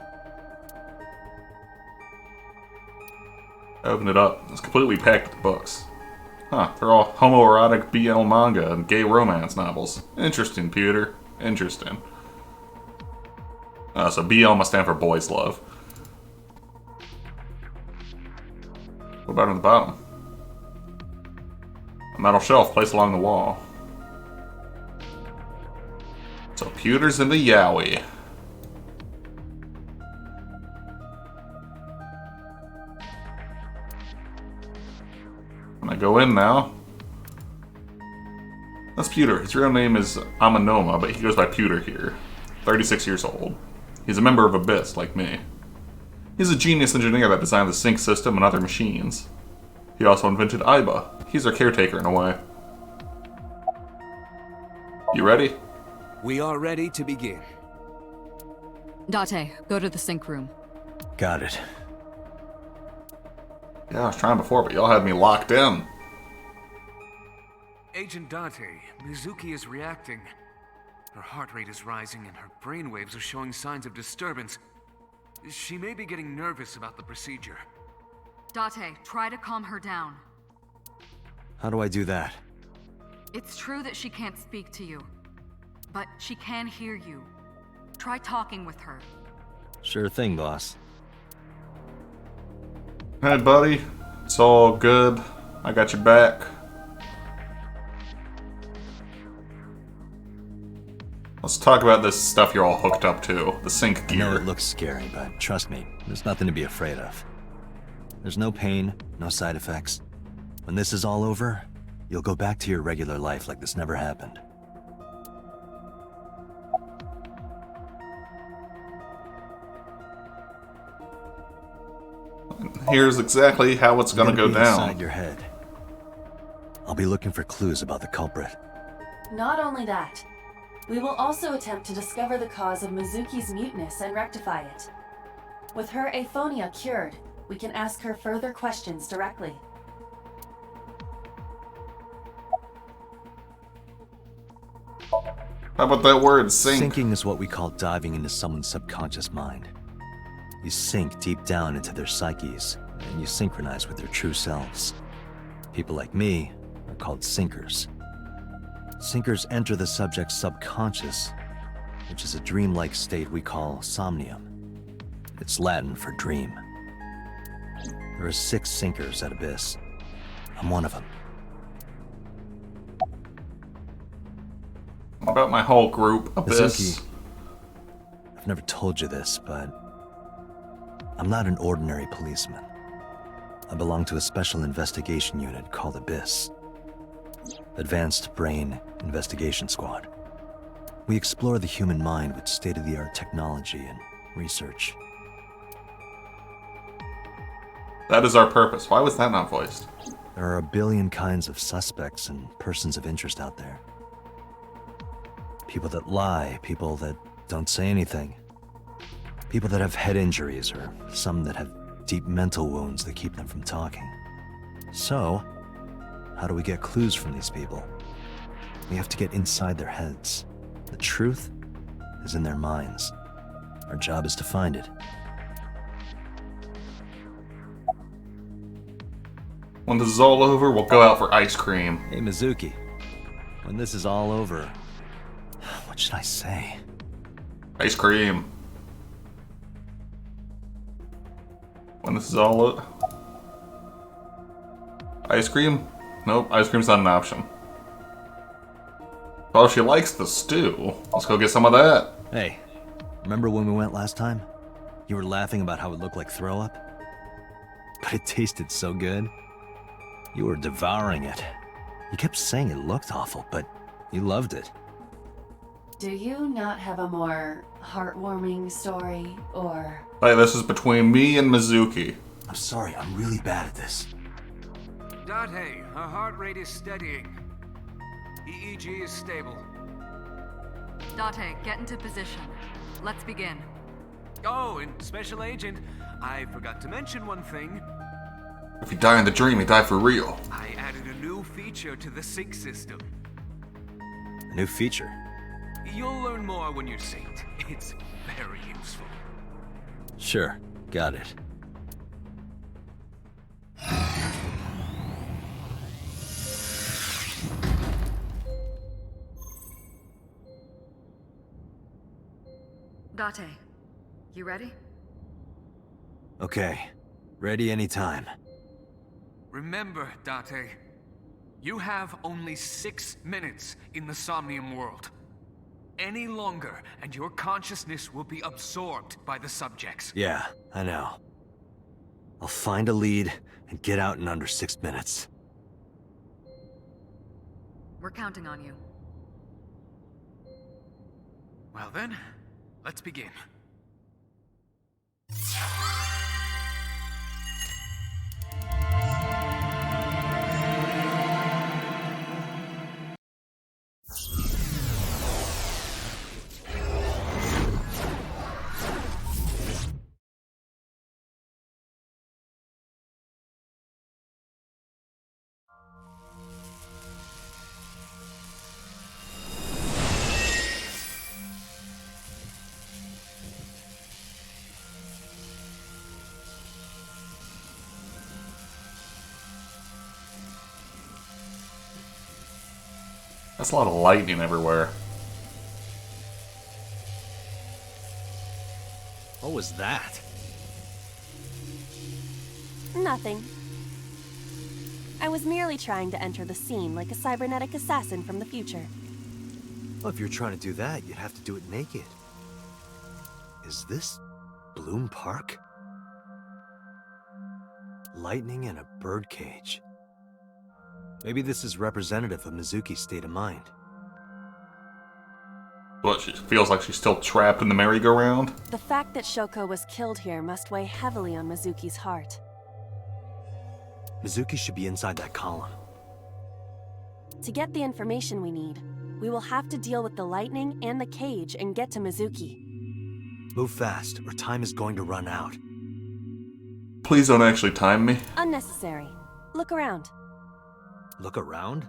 I opened it up. It's completely packed with books. Huh, they're all homoerotic BL manga and gay romance novels. Interesting, Peter. Interesting. So BL must stand for boys love. What about on the bottom? A metal shelf placed along the wall. So pewters into yaoi. When I go in now, that's Pewter. His real name is Amanoma, but he goes by Pewter here. 36 years old. He's a member of Abyss, like me. He's a genius engineer that designed the Sync system and other machines. He also invented Aiba. He's our caretaker in a way. You ready? We are ready to begin. Date, go to the sync room. Got it. Yeah, I was trying before, but y'all had me locked in. Agent Date, Mizuki is reacting. Her heart rate is rising and her brainwaves are showing signs of disturbance. She may be getting nervous about the procedure. Date, try to calm her down. How do I do that? It's true that she can't speak to you, but she can hear you. Try talking with her. Sure thing, boss. Hey, buddy. It's all good. I got your back. Let's talk about this stuff you're all hooked up to. The sync I know gear. it looks scary, but trust me, there's nothing to be afraid of. There's no pain, no side effects. When this is all over, you'll go back to your regular life like this never happened. Here's exactly how it's gonna go be down. Inside your head. I'll be looking for clues about the culprit. Not only that, we will also attempt to discover the cause of Mizuki's muteness and rectify it. With her aphonia cured, we can ask her further questions directly. How about that word, sync? Syncing is what we call diving into someone's subconscious mind. You sink deep down into their psyches, and you synchronize with their true selves. People like me are called Psyncers. Psyncers enter the subject's subconscious, which is a dreamlike state we call Somnium. It's Latin for dream. There are 6 Psyncers at Abyss. I'm one of them. What about my whole group, Abyss? Mizuki, I've never told you this, but I'm not an ordinary policeman. I belong to a special investigation unit called Abyss. Advanced Brain Investigation Squad. We explore the human mind with state-of-the-art technology and research. That is our purpose. Why was that not voiced? There are a billion kinds of suspects and persons of interest out there. People that lie, people that don't say anything. People that have head injuries, or some that have deep mental wounds that keep them from talking. So, how do we get clues from these people? We have to get inside their heads. The truth is in their minds. Our job is to find it. When this is all over, we'll go out for ice cream. Hey, Mizuki. When this is all over, what should I say? Ice cream. When this is all over... Ice cream? Nope, ice cream's not an option. Oh, she likes the stew. Let's go get some of that. Hey, remember when we went last time? You were laughing about how it looked like throw up? But it tasted so good. You were devouring it. You kept saying it looked awful, but you loved it. Do you not have a more heartwarming story, or... Hey, this is between me and Mizuki. I'm sorry, I'm really bad at this. Date, her heart rate is steadying. EEG is stable. Date, get into position. Let's begin. Oh, and Special Agent, I forgot to mention one thing. If you die in the dream, you die for real. I added a new feature to the Psync system. A new feature? You'll learn more when you see it. It's very useful. Sure, got it. Date, you ready? Okay, ready anytime. Remember, Date, you have only 6 minutes in the Somnium world. Any longer, and your consciousness will be absorbed by the subjects. Yeah, I know. I'll find a lead and get out in under 6 minutes. We're counting on you. Well then, let's begin. That's a lot of lightning everywhere. What was that? Nothing. I was merely trying to enter the scene like a cybernetic assassin from the future. Well, if you're trying to do that, you'd have to do it naked. Is this Bloom Park? Lightning in a birdcage. Maybe this is representative of Mizuki's state of mind. What, she feels like she's still trapped in the merry-go-round? The fact that Shoko was killed here must weigh heavily on Mizuki's heart. Mizuki should be inside that column. To get the information we need, we will have to deal with the lightning and the cage and get to Mizuki. Move fast, or time is going to run out. Please don't actually time me. Unnecessary. Look around. Look around?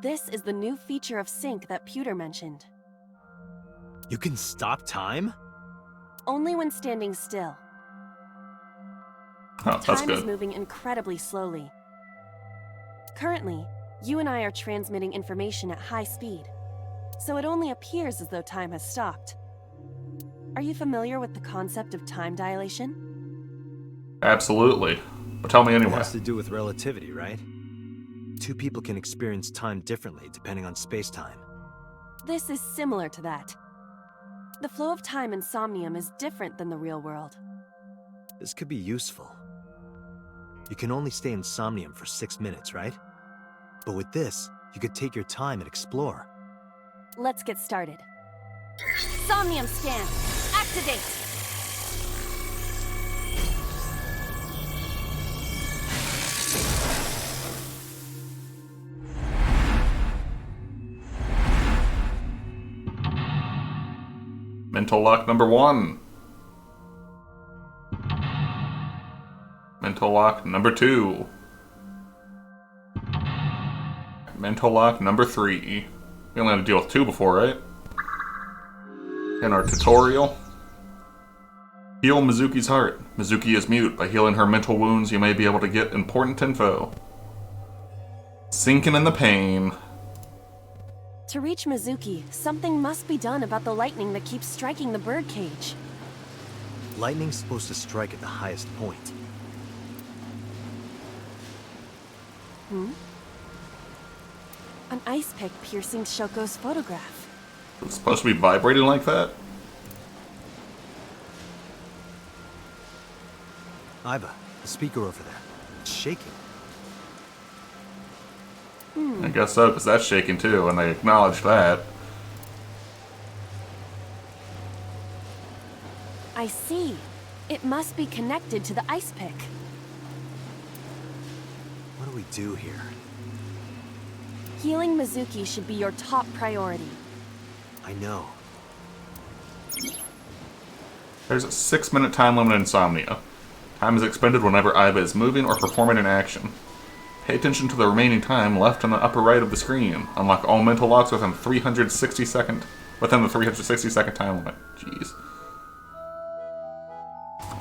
This is the new feature of Psync that Pewter mentioned. You can stop time? Only when standing still. Oh, that's Time is good. moving incredibly slowly. Currently, you and I are transmitting information at high speed, so it only appears as though time has stopped. Are you familiar with the concept of time dilation? Absolutely. But tell me It anyway. has to do with relativity, right? Two people can experience time differently depending on space-time. This is similar to that. The flow of time in Somnium is different than the real world. This could be useful. You can only stay in Somnium for 6 minutes, right? But with this, you could take your time and explore. Let's get started. Somnium scan, activate! Mental lock number 1. Mental lock number 2. Mental lock number 3. We only had to deal with 2 before, right? In our tutorial. Heal Mizuki's heart. Mizuki is mute. By healing her mental wounds, you may be able to get important info. Sinking in the pain. To reach Mizuki, something must be done about the lightning that keeps striking the birdcage. Lightning's supposed to strike at the highest point. An ice pick piercing Shoko's photograph. It's supposed to be vibrating like that? Iva, the speaker over there. It's shaking. I guess so, because that's shaking too, and they acknowledge that. I see. It must be connected to the ice pick. What do we do here? Healing Mizuki should be your top priority. I know. There's a 6-minute time limit in Insomnia. Time is expended whenever Iva is moving or performing an action. Pay attention to the remaining time left on the upper right of the screen. Unlock all mental locks within the 360 second time limit. Jeez.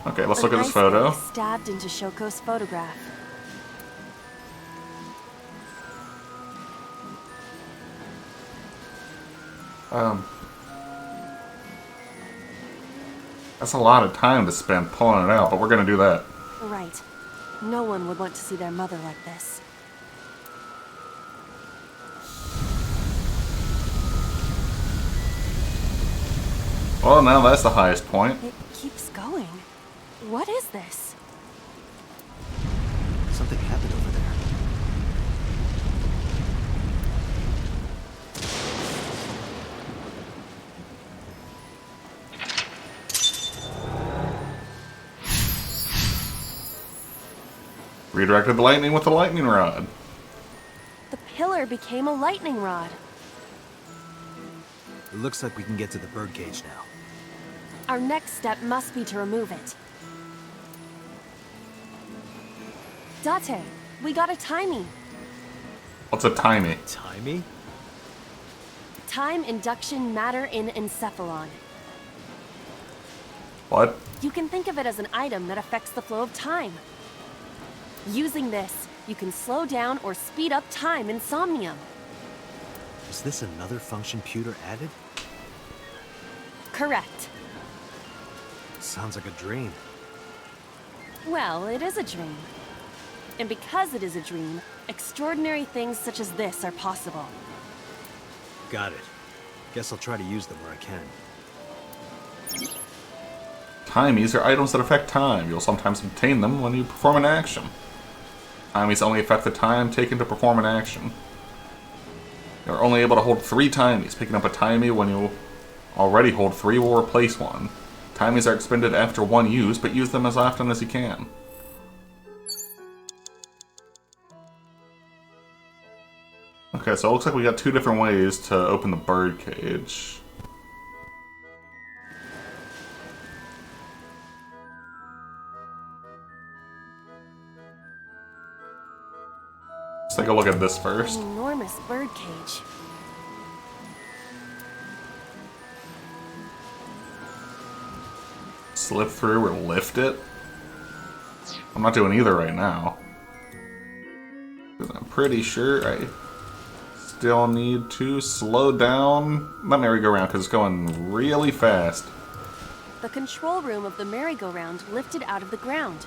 Okay, let's look at this photo. An ice pick stabbed into Shoko's photograph. That's a lot of time to spend pulling it out, but we're gonna do that. Right. No one would want to see their mother like this. Well, now that's the highest point. It keeps going. What is this? Something happened over there. Redirected the lightning with the lightning rod. The pillar became a lightning rod. It looks like we can get to the birdcage now. Our next step must be to remove it. Date, we got a timey. What's a timey? Timey? Time induction matter in encephalon. What? You can think of it as an item that affects the flow of time. Using this, you can slow down or speed up time in Somnium. Is this another function Pewter added? Correct. Sounds like a dream. Well, it is a dream. And because it is a dream, extraordinary things such as this are possible. Got it. Guess I'll try to use them where I can. Timies are items that affect time. You'll sometimes obtain them when you perform an action. Timies only affect the time taken to perform an action. You're only able to hold 3 timies. Picking up a timie when you already hold 3 will replace one. Timies are expended after one use, but use them as often as you can. Okay, so it looks like we got 2 different ways to open the birdcage. Let's take a look at this first. An enormous birdcage. Slip through or lift it? I'm not doing either right now. I'm pretty sure I still need to slow down my merry-go-round because it's going really fast. The control room of the merry-go-round lifted out of the ground.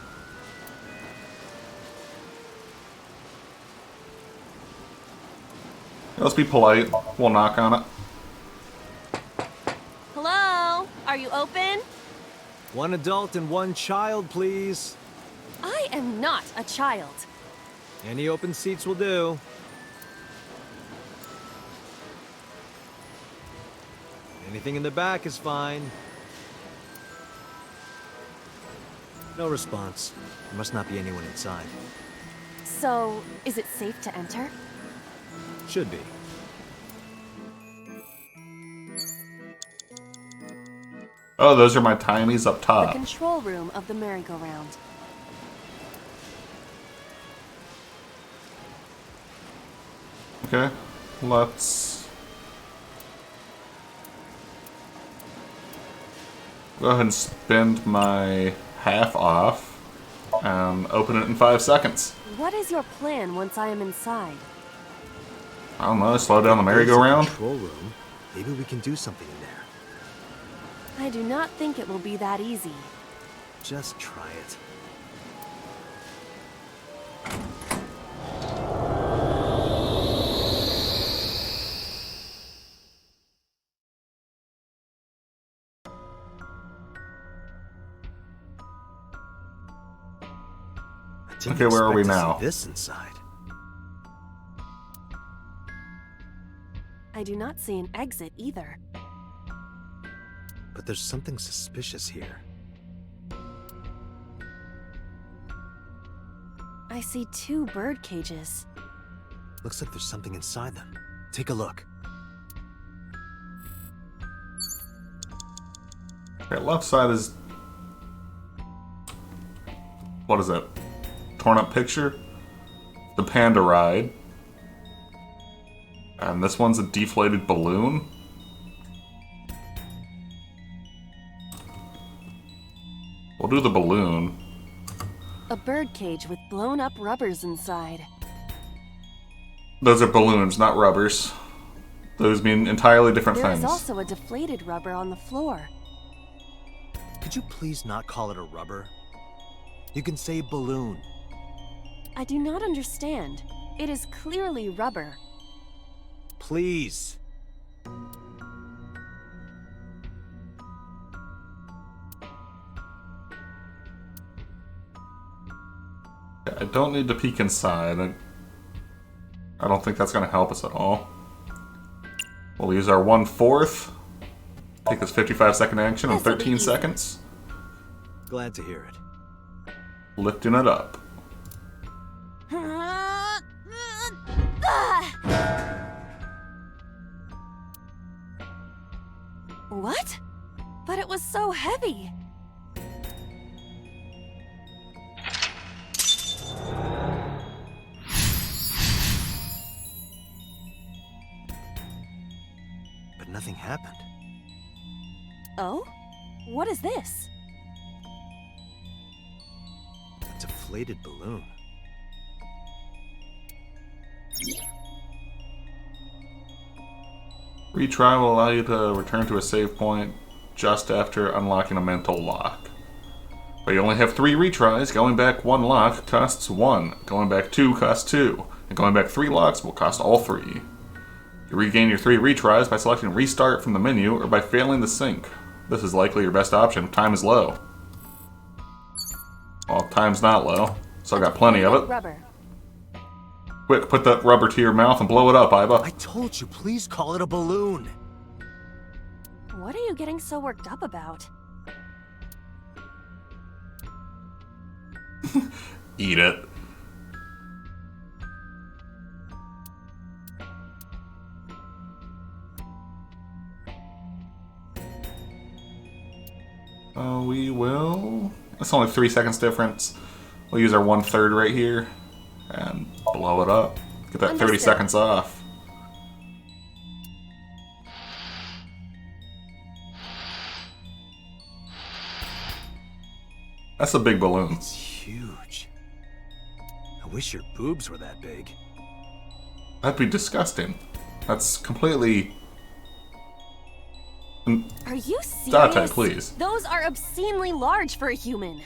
Let's be polite. We'll knock on it. Hello? Are you open? One adult and one child, please. I am not a child. Any open seats will do. Anything in the back is fine. No response. There must not be anyone inside. So, is it safe to enter? Should be. Oh, those are my timies up The top. control room of the merry-go-round. Okay, let's go ahead and spend my half off and open it in 5 seconds. What is your plan once I am inside? I don't know, slow down the merry-go-round. Control room. Maybe we can do something in there. I do not think it will be that easy. Just try it. Okay, where are we now? This inside. I do not see an exit either. But there's something suspicious here. I see 2 bird cages. Looks like there's something inside them. Take a look. Okay, left side is... What is that? Torn up picture? The panda ride. And this one's a deflated balloon. We'll do the balloon. A bird cage with blown up rubbers inside. Those are balloons, not rubbers. Those mean entirely different There things. is also a deflated rubber on the floor. Could you please not call it a rubber? You can say balloon. I do not understand. It is clearly rubber. Please. I don't need to peek inside. I don't think that's going to help us at all. We'll use our 1/4. Take this 55-second action in This'll be 13 easy. seconds. Glad to hear it. Lifting it up. What? But it was so heavy. But nothing happened. Oh? What is this? A deflated balloon. Retry will allow you to return to a save point just after unlocking a mental lock. But you only have 3 retries. Going back 1 lock costs 1. Going back 2 costs 2. And going back 3 locks will cost all 3. You regain your 3 retries by selecting Restart from the menu or by failing the sync. This is likely your best option if time is low. Well, time's not low, so I got plenty of it. Rubber. Quick, put that rubber to your mouth and blow it up, Iba. I told you, please call it a balloon. What are you getting so worked up about? Eat it. We will... That's only 3 seconds difference. We'll use our 1/3 right here and blow it up. Get that 30 Understood. seconds off. That's a big balloon. It's huge. I wish your boobs were that big. That'd be disgusting. That's completely... Are you serious? Date, please. Those are obscenely large for a human.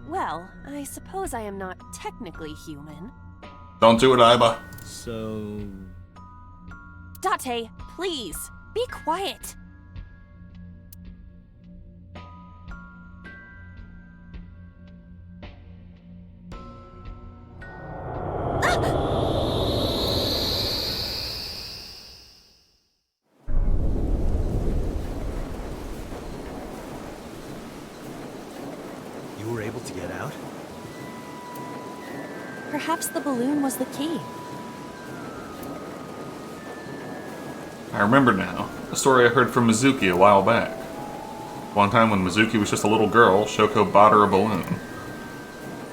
Well, I suppose I am not technically human. Don't do it, Iba. So... Date, please, be quiet. You were able to get out? Perhaps the balloon was the key. I remember now. A story I heard from Mizuki a while back. One time when Mizuki was just a little girl, Shoko bought her a balloon.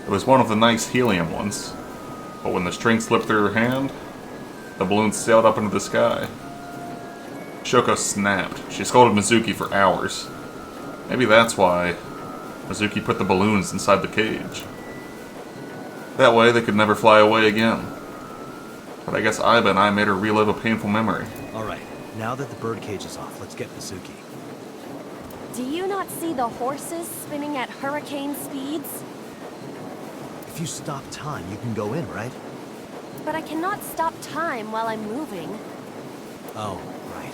It was one of the nice helium ones. But when the string slipped through her hand, the balloon sailed up into the sky. Shoko snapped. She scolded Mizuki for hours. Maybe that's why Mizuki put the balloons inside the cage. That way they could never fly away again. But I guess Iba and I made her relive a painful memory. Alright, now that the birdcage is off, let's get Mizuki. Do you not see the horses spinning at hurricane speeds? If you stop time, you can go in, right? But I cannot stop time while I'm moving. Oh, right.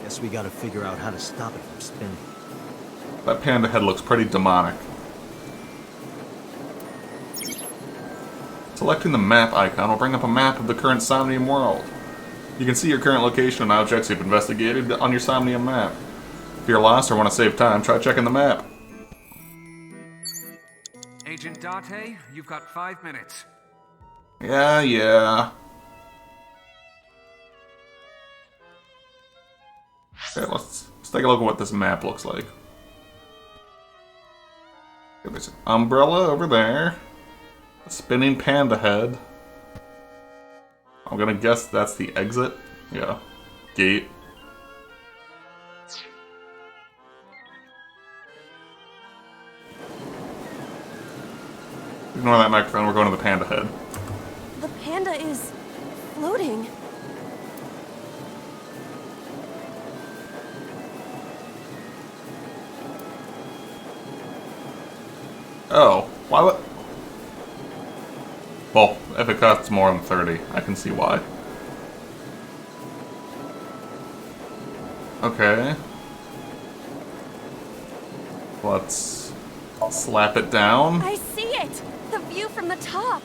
Guess we gotta figure out how to stop it from spinning. That panda head looks pretty demonic. Selecting the map icon will bring up a map of the current Somnium world. You can see your current location and objects you've investigated on your Somnium map. If you're lost or want to save time, try checking the map. Agent Date, you've got 5 minutes. Yeah. Okay, let's take a look at what this map looks like. Okay, there's an umbrella over there. A spinning panda head. I'm gonna guess that's the exit. Yeah. Gate. Ignore that microphone, we're going to the panda head. The panda is floating. Oh, why would... Well, if it costs more than 30, I can see why. Okay. Let's slap it down. I see it! The view from the top!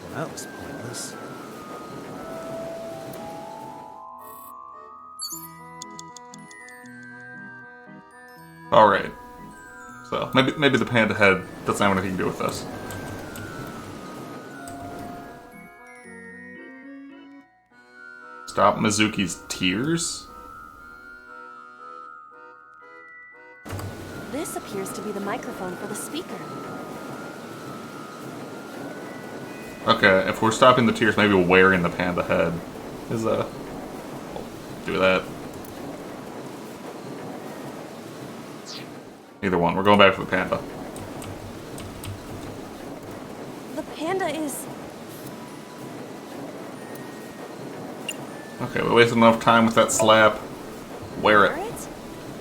Well, that was pointless. Alright. So, maybe the panda head doesn't have anything to do with this. Stop Mizuki's tears? This appears to be the microphone for the speaker. Okay, if we're stopping the tears, maybe wearing the panda head is we'll do that. Either one. We're going back to the panda. The panda is... Okay, we wasted enough time with that slap. Wear Wear it. it?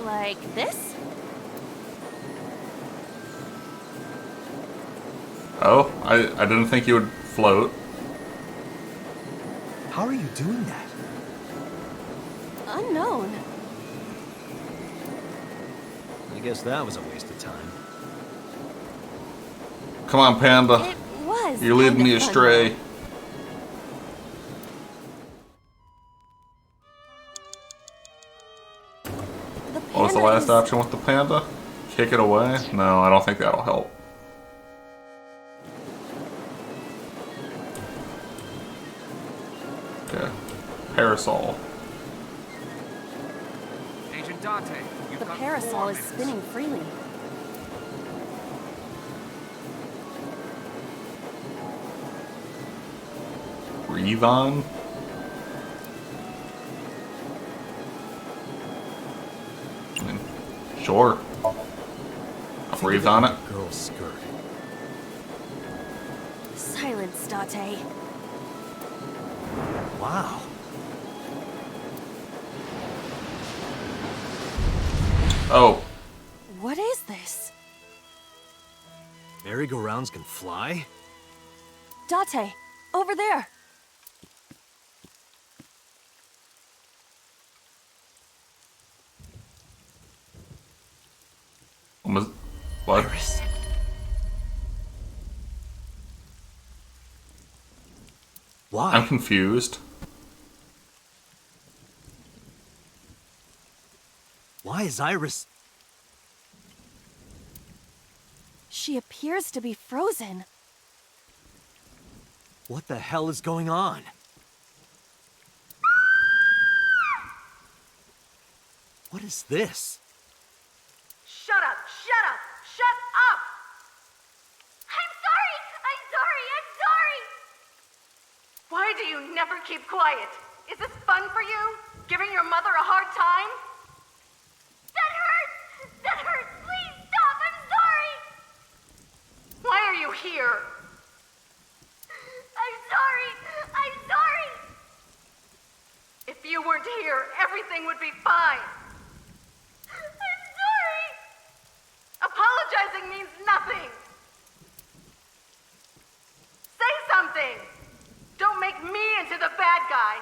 Like this? Oh, I didn't think you would float. How are you doing that? Unknown. I guess that was a waste of time. Come on, panda. It was. You're leading me kinda fun, astray. though. The What was the panda last is... option with the panda? Kick it away? No, I don't think that'll help. Okay. Parasol. Agent Date, you've The got parasol 4 is minutes. spinning freely. Breathe on? Sure. I'll breathe on it. Girl's skirt. Silence, Date. Wow. Oh, What is this? Merry-go-rounds can fly? Date, over there. what? Why? I'm confused. Why is Iris... She appears to be frozen. What the hell is going on? What is this? Shut up! Shut up! Shut up! I'm sorry! I'm sorry! I'm sorry! Why do you never keep quiet? Is this fun for you? Giving your mother a hard time? That hurts! That hurts! Please stop! I'm sorry! Why are you here? I'm sorry! I'm sorry! If you weren't here, everything would be fine. I'm sorry! Apologizing means nothing. Say something! Don't make me into the bad guy.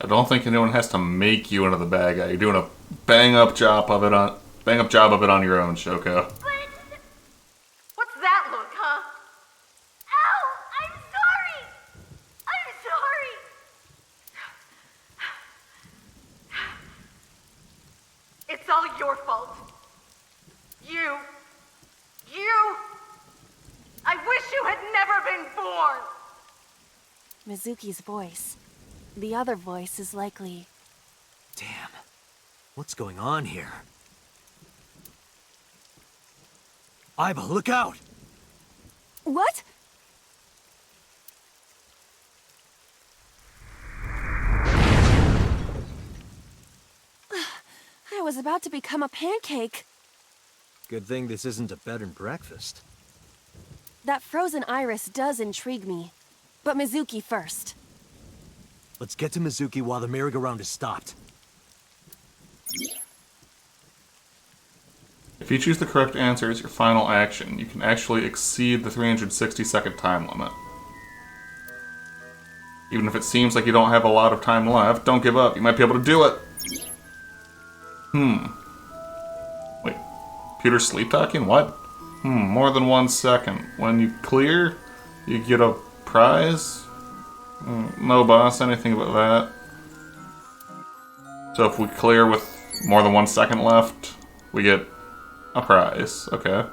I don't think anyone has to make you into the bad guy. You're doing a bang-up job of it on your own, Shoko. But... What's that look, huh? Ow! I'm sorry! I'm sorry! It's all your fault. You... I wish you had never been born! Mizuki's voice. The other voice is likely... Damn. What's going on here? Aiba, look out! What? I was about to become a pancake. Good thing this isn't a bed and breakfast. That frozen iris does intrigue me. But Mizuki first. Let's get to Mizuki while the merry-go-round is stopped. If you choose the correct answer as your final action, you can actually exceed the 360-second time limit. Even if it seems like you don't have a lot of time left, don't give up. You might be able to do it. Wait. Computer sleep talking? What? More than 1 second. When you clear, you get a prize? No boss, anything about that. So if we clear with more than 1 second left, we get a prize. Okay.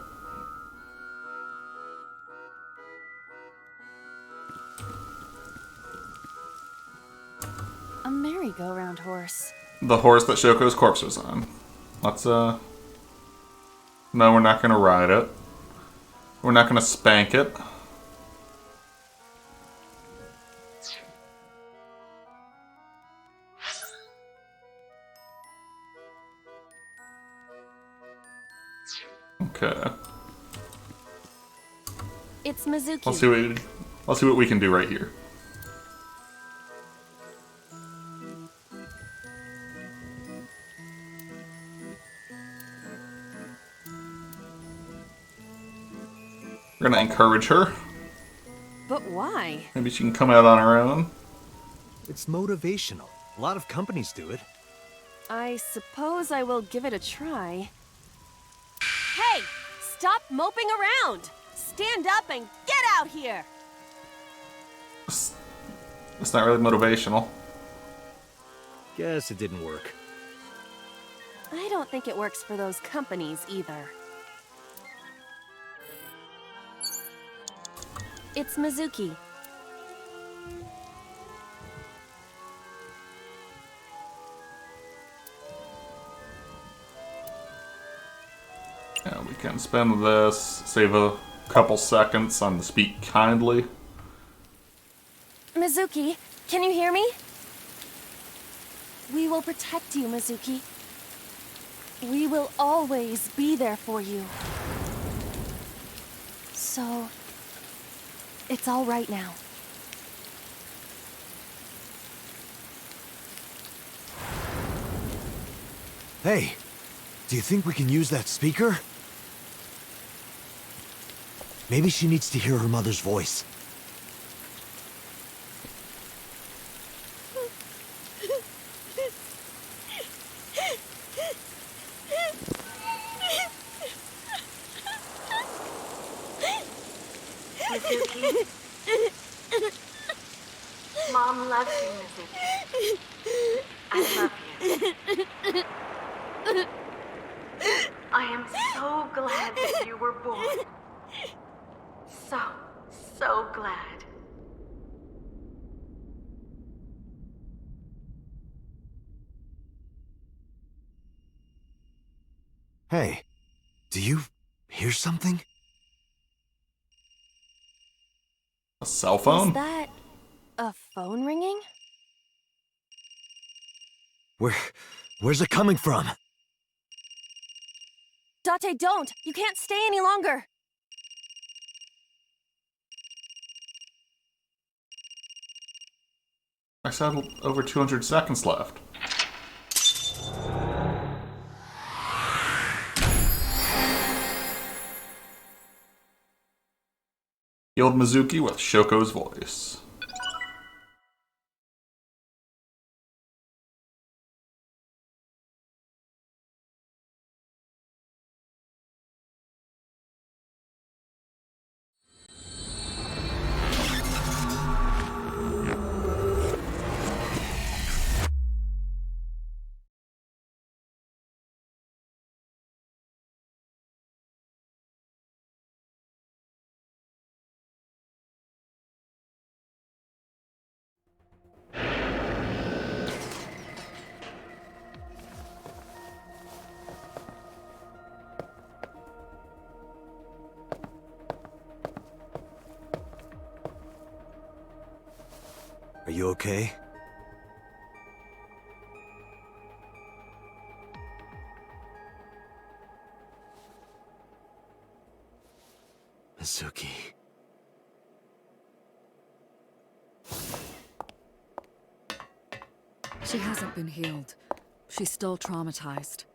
A merry-go-round horse. The horse that Shoko's corpse was on. Let's, No, we're not gonna ride it. We're not gonna spank it. Okay. It's Mizuki. Let's see what we can do right here. We're gonna encourage her. But why? Maybe she can come out on her own. It's motivational. A lot of companies do it. I suppose I will give it a try. Hey! Stop moping around! Stand up and get out here! It's not really motivational. Guess it didn't work. I don't think it works for those companies either. It's Mizuki. Yeah, we can spend this, save a couple seconds on the speak kindly. Mizuki, can you hear me? We will protect you, Mizuki. We will always be there for you. So, it's all right now. Hey, do you think we can use that speaker? Maybe she needs to hear her mother's voice. Mizuki. Mom loves you, Mizuki. I love you. I am so glad that you were born. So glad. Hey, do you hear something? A cell phone? Is that a phone ringing? Where's it coming from? Date, don't! You can't stay any longer! I said over 200 seconds left. Healed Mizuki with Shoko's voice. Are you okay? Mizuki. She hasn't been healed. She's still traumatized.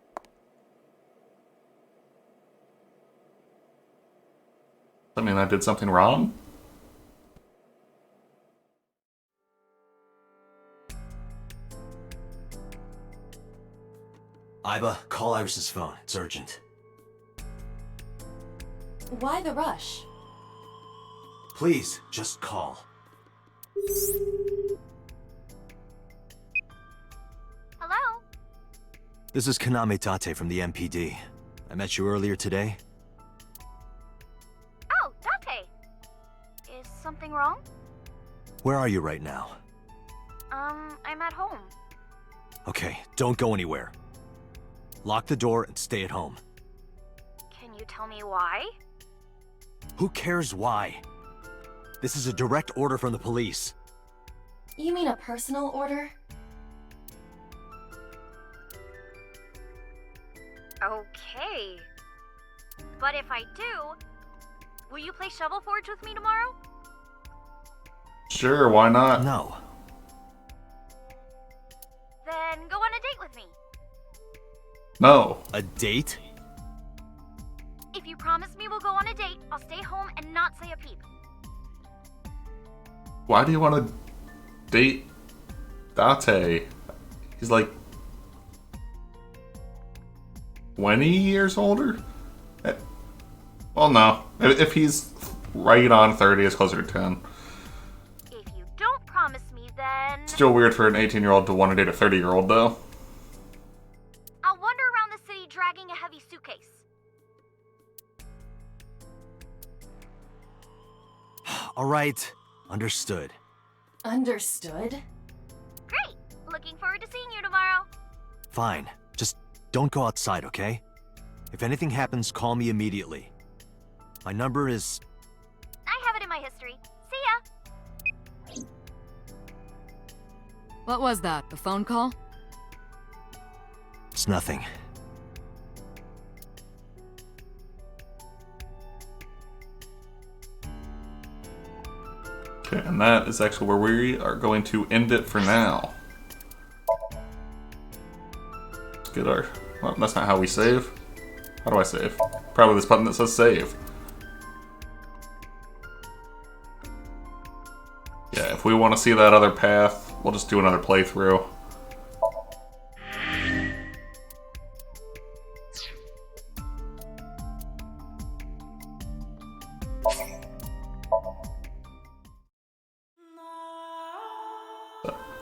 I mean, I did something wrong? Iba, call Iris's phone. It's urgent. Why the rush? Please, just call. Hello? This is Kaname Tate from the MPD. I met you earlier today. Oh, Date. Is something wrong? Where are you right now? I'm at home. Okay, don't go anywhere. Lock the door and stay at home. Can you tell me why? Who cares why? This is a direct order from the police. You mean a personal order? Okay. But if I do, will you play Shovel Forge with me tomorrow? Sure, why not? No. Then go on a date with me. No. A date? If you promise me we'll go on a date, I'll stay home and not say a peep. Why do you want to date Date? He's like 20 years older? Well, no. If he's right on 30, it's closer to 10. If you don't promise me, then Still weird for an 18-year-old to want to date a 30-year-old, though. I'll wander around the city dragging a heavy suitcase. All right. Understood. Understood? Great! Looking forward to seeing you tomorrow. Fine. Just don't go outside, okay? If anything happens, call me immediately. My number is... I have it in my history. See ya! What was that? A phone call? It's nothing. Okay, and that is actually where we are going to end it for now. Let's get our... Well, that's not how we save. How do I save? Probably this button that says save. Yeah, if we want to see that other path, we'll just do another playthrough.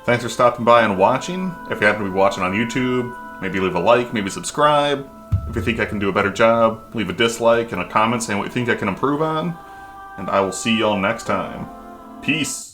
Thanks for stopping by and watching. If you happen to be watching on YouTube, maybe leave a like, maybe subscribe. If you think I can do a better job, leave a dislike and a comment saying what you think I can improve on. And I will see y'all next time. Peace.